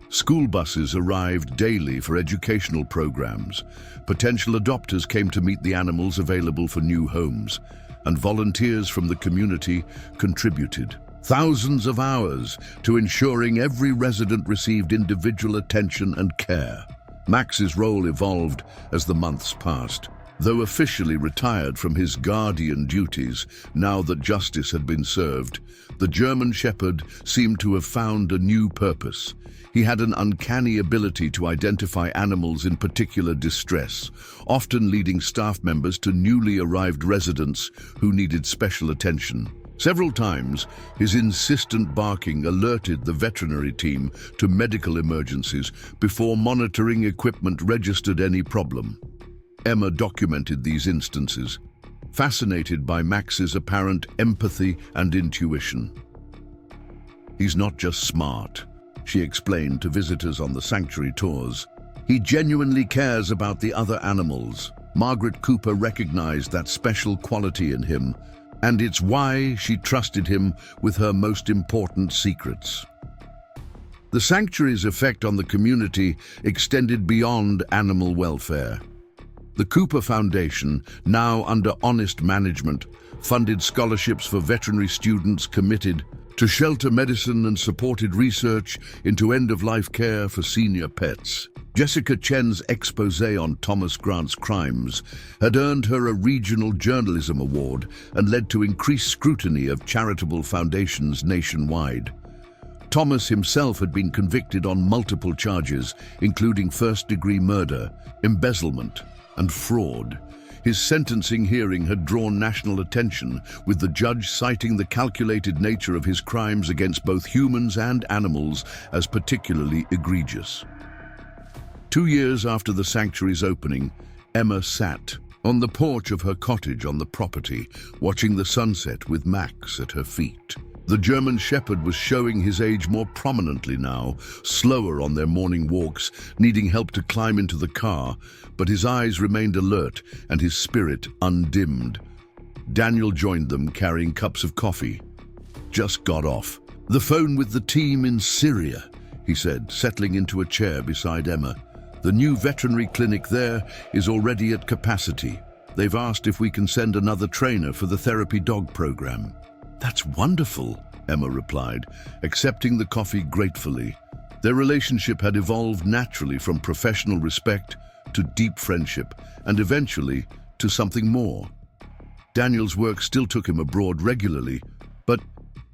Speaker 1: School buses arrived daily for educational programs. Potential adopters came to meet the animals available for new homes, and volunteers from the community contributed thousands of hours to ensuring every resident received individual attention and care. Max's role evolved as the months passed. Though officially retired from his guardian duties, now that justice had been served, the German Shepherd seemed to have found a new purpose. He had an uncanny ability to identify animals in particular distress, often leading staff members to newly arrived residents who needed special attention. Several times, his insistent barking alerted the veterinary team to medical emergencies before monitoring equipment registered any problem. Emma documented these instances, fascinated by Max's apparent empathy and intuition. "He's not just smart," she explained to visitors on the sanctuary tours. "He genuinely cares about the other animals." Margaret Cooper recognized that special quality in him, and it's why she trusted him with her most important secrets. The sanctuary's effect on the community extended beyond animal welfare. The Cooper Foundation, now under honest management, funded scholarships for veterinary students committed to shelter medicine and supported research into end-of-life care for senior pets. Jessica Chen's exposé on Thomas Grant's crimes had earned her a regional journalism award and led to increased scrutiny of charitable foundations nationwide. Thomas himself had been convicted on multiple charges, including first-degree murder, embezzlement, and fraud. His sentencing hearing had drawn national attention, with the judge citing the calculated nature of his crimes against both humans and animals as particularly egregious. 2 years after the sanctuary's opening, Emma sat on the porch of her cottage on the property, watching the sunset with Max at her feet. The German Shepherd was showing his age more prominently now, slower on their morning walks, needing help to climb into the car, but his eyes remained alert and his spirit undimmed. Daniel joined them, carrying cups of coffee. "Just got off the phone with the team in Syria," he said, settling into a chair beside Emma. "The new veterinary clinic there is already at capacity. They've asked if we can send another trainer for the therapy dog program." "That's wonderful," Emma replied, accepting the coffee gratefully. Their relationship had evolved naturally from professional respect to deep friendship, and eventually to something more. Daniel's work still took him abroad regularly, but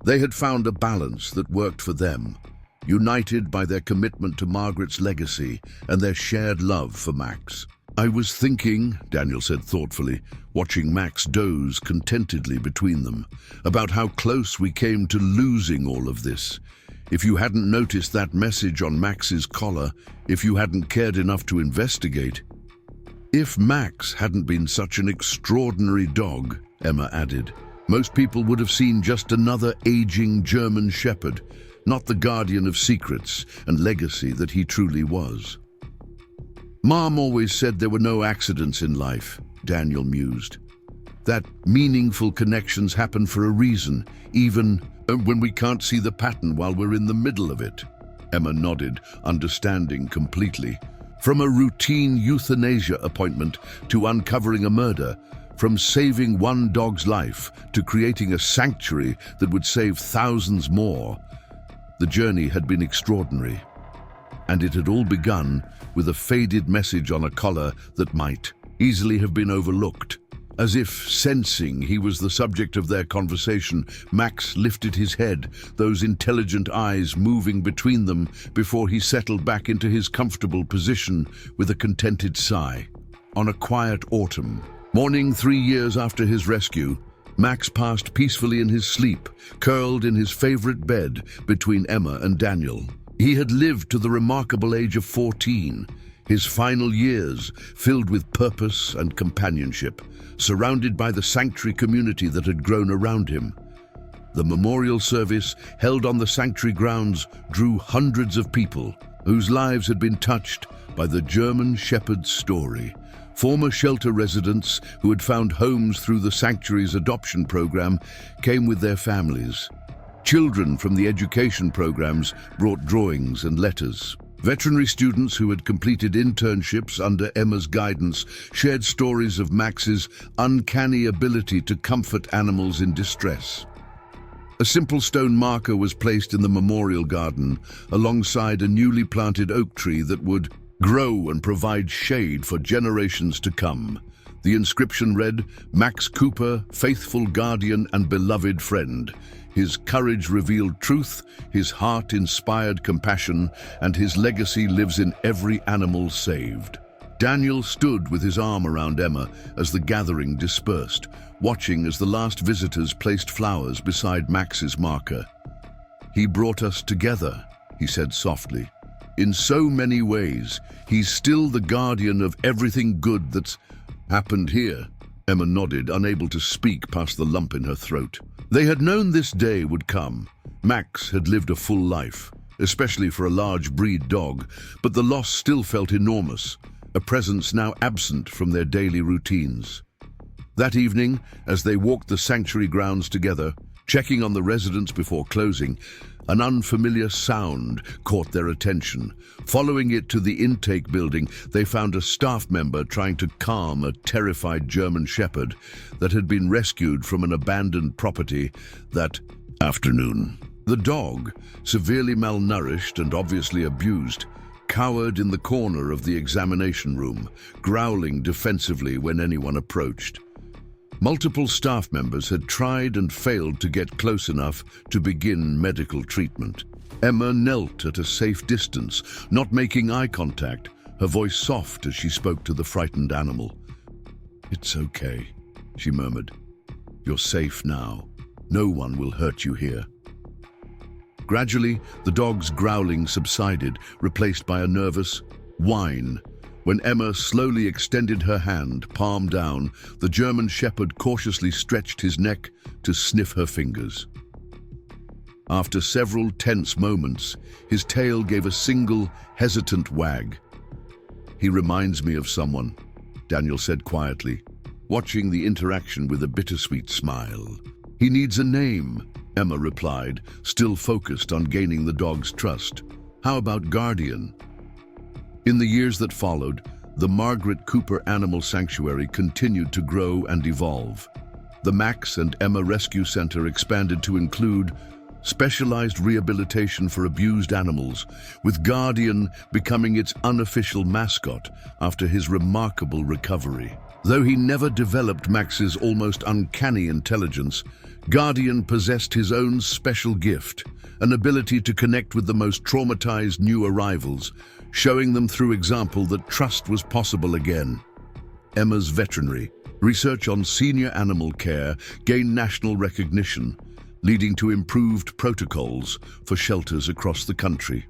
Speaker 1: they had found a balance that worked for them, united by their commitment to Margaret's legacy and their shared love for Max. "I was thinking," Daniel said thoughtfully, watching Max doze contentedly between them, "about how close we came to losing all of this. If you hadn't noticed that message on Max's collar, if you hadn't cared enough to investigate." "If Max hadn't been such an extraordinary dog," Emma added, "most people would have seen just another aging German Shepherd, not the guardian of secrets and legacy that he truly was." "Mom always said there were no accidents in life," Daniel mused. "That meaningful connections happen for a reason, even when we can't see the pattern while we're in the middle of it." Emma nodded, understanding completely. From a routine euthanasia appointment to uncovering a murder, from saving one dog's life to creating a sanctuary that would save thousands more, the journey had been extraordinary. And it had all begun with a faded message on a collar that might easily have been overlooked. As if sensing he was the subject of their conversation, Max lifted his head, those intelligent eyes moving between them before he settled back into his comfortable position with a contented sigh. On a quiet autumn morning 3 years after his rescue, Max passed peacefully in his sleep, curled in his favorite bed between Emma and Daniel. He had lived to the remarkable age of 14, his final years filled with purpose and companionship, surrounded by the sanctuary community that had grown around him. The memorial service held on the sanctuary grounds drew hundreds of people whose lives had been touched by the German Shepherd's story. Former shelter residents who had found homes through the sanctuary's adoption program came with their families. Children from the education programs brought drawings and letters. Veterinary students who had completed internships under Emma's guidance shared stories of Max's uncanny ability to comfort animals in distress. A simple stone marker was placed in the memorial garden alongside a newly planted oak tree that would grow and provide shade for generations to come. The inscription read, "Max Cooper, faithful guardian and beloved friend. His courage revealed truth, his heart inspired compassion, and his legacy lives in every animal saved." Daniel stood with his arm around Emma as the gathering dispersed, watching as the last visitors placed flowers beside Max's marker. "He brought us together," he said softly. "In so many ways, he's still the guardian of everything good that's happened here." Emma nodded, unable to speak past the lump in her throat. They had known this day would come. Max had lived a full life, especially for a large breed dog, but the loss still felt enormous, a presence now absent from their daily routines. That evening, as they walked the sanctuary grounds together, checking on the residents before closing, an unfamiliar sound caught their attention. Following it to the intake building, they found a staff member trying to calm a terrified German Shepherd that had been rescued from an abandoned property that afternoon. The dog, severely malnourished and obviously abused, cowered in the corner of the examination room, growling defensively when anyone approached. Multiple staff members had tried and failed to get close enough to begin medical treatment. Emma knelt at a safe distance, not making eye contact, her voice soft as she spoke to the frightened animal. "It's okay," she murmured. "You're safe now. No one will hurt you here." Gradually, the dog's growling subsided, replaced by a nervous whine. When Emma slowly extended her hand, palm down, the German Shepherd cautiously stretched his neck to sniff her fingers. After several tense moments, his tail gave a single, hesitant wag. "He reminds me of someone," Daniel said quietly, watching the interaction with a bittersweet smile. "He needs a name," Emma replied, still focused on gaining the dog's trust. "How about Guardian?" In the years that followed, the Margaret Cooper Animal Sanctuary continued to grow and evolve. The Max and Emma Rescue Center expanded to include specialized rehabilitation for abused animals, with Guardian becoming its unofficial mascot after his remarkable recovery. Though he never developed Max's almost uncanny intelligence, Guardian possessed his own special gift, an ability to connect with the most traumatized new arrivals, showing them through example that trust was possible again. Emma's veterinary research on senior animal care gained national recognition, leading to improved protocols for shelters across the country.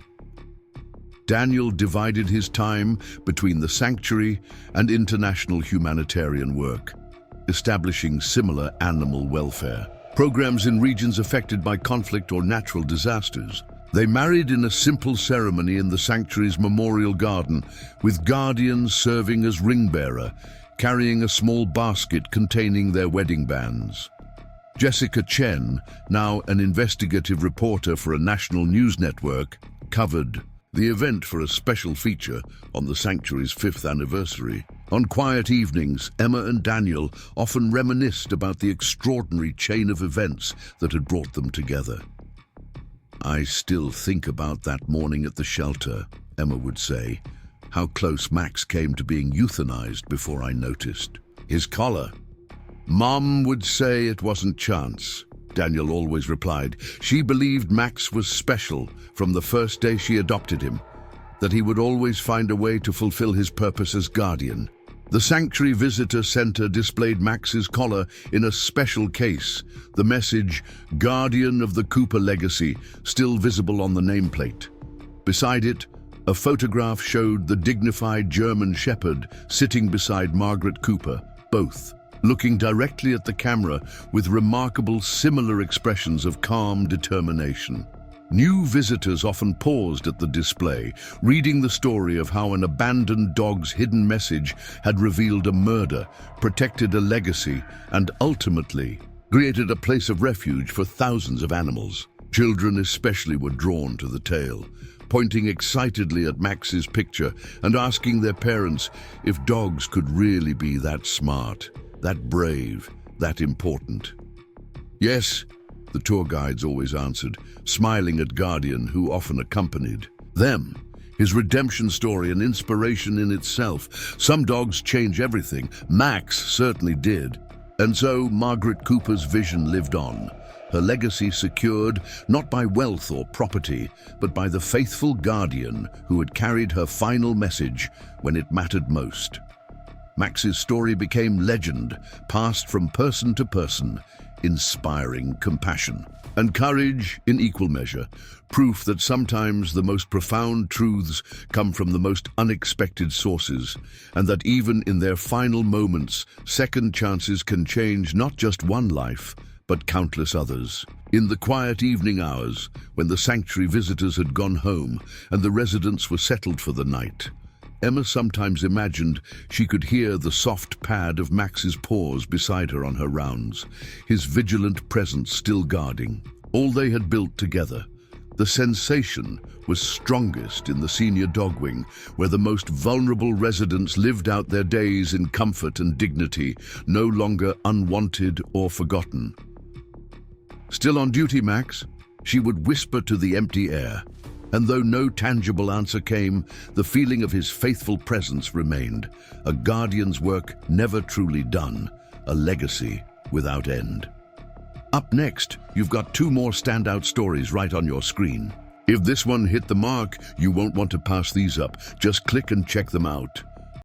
Speaker 1: Daniel divided his time between the sanctuary and international humanitarian work, establishing similar animal welfare programs in regions affected by conflict or natural disasters. They married in a simple ceremony in the sanctuary's memorial garden, with Guardian serving as ring bearer, carrying a small basket containing their wedding bands. Jessica Chen, now an investigative reporter for a national news network, covered the event for a special feature on the sanctuary's 5th anniversary. On quiet evenings, Emma and Daniel often reminisced about the extraordinary chain of events that had brought them together. "I still think about that morning at the shelter," Emma would say. "How close Max came to being euthanized before I noticed. His collar." "Mom would say it wasn't chance," Daniel always replied. She believed Max was special from the first day she adopted him, that he would always find a way to fulfill his purpose as guardian. The Sanctuary Visitor Center displayed Max's collar in a special case, the message, "Guardian of the Cooper Legacy," still visible on the nameplate. Beside it, a photograph showed the dignified German Shepherd sitting beside Margaret Cooper, both looking directly at the camera with remarkable similar expressions of calm determination. New visitors often paused at the display, reading the story of how an abandoned dog's hidden message had revealed a murder, protected a legacy, and ultimately created a place of refuge for thousands of animals. Children especially were drawn to the tale, pointing excitedly at Max's picture and asking their parents if dogs could really be that smart, that brave, that important. "Yes," the tour guides always answered, smiling at Guardian, who often accompanied them. His redemption story an inspiration in itself. Some dogs change everything. Max certainly did. And so Margaret Cooper's vision lived on, her legacy secured not by wealth or property, but by the faithful guardian who had carried her final message when it mattered most. Max's story became legend, passed from person to person, inspiring compassion and courage in equal measure, proof that sometimes the most profound truths come from the most unexpected sources, and that even in their final moments, second chances can change not just one life, but countless others. In the quiet evening hours, when the sanctuary visitors had gone home and the residents were settled for the night, Emma sometimes imagined she could hear the soft pad of Max's paws beside her on her rounds, his vigilant presence still guarding all they had built together. The sensation was strongest in the senior dog wing, where the most vulnerable residents lived out their days in comfort and dignity, no longer unwanted or forgotten. "Still on duty, Max?" she would whisper to the empty air. And though no tangible answer came, the feeling of his faithful presence remained, a guardian's work never truly done, a legacy without end. Up next, you've got two more standout stories right on your screen. If this one hit the mark, you won't want to pass these up. Just click and check them out.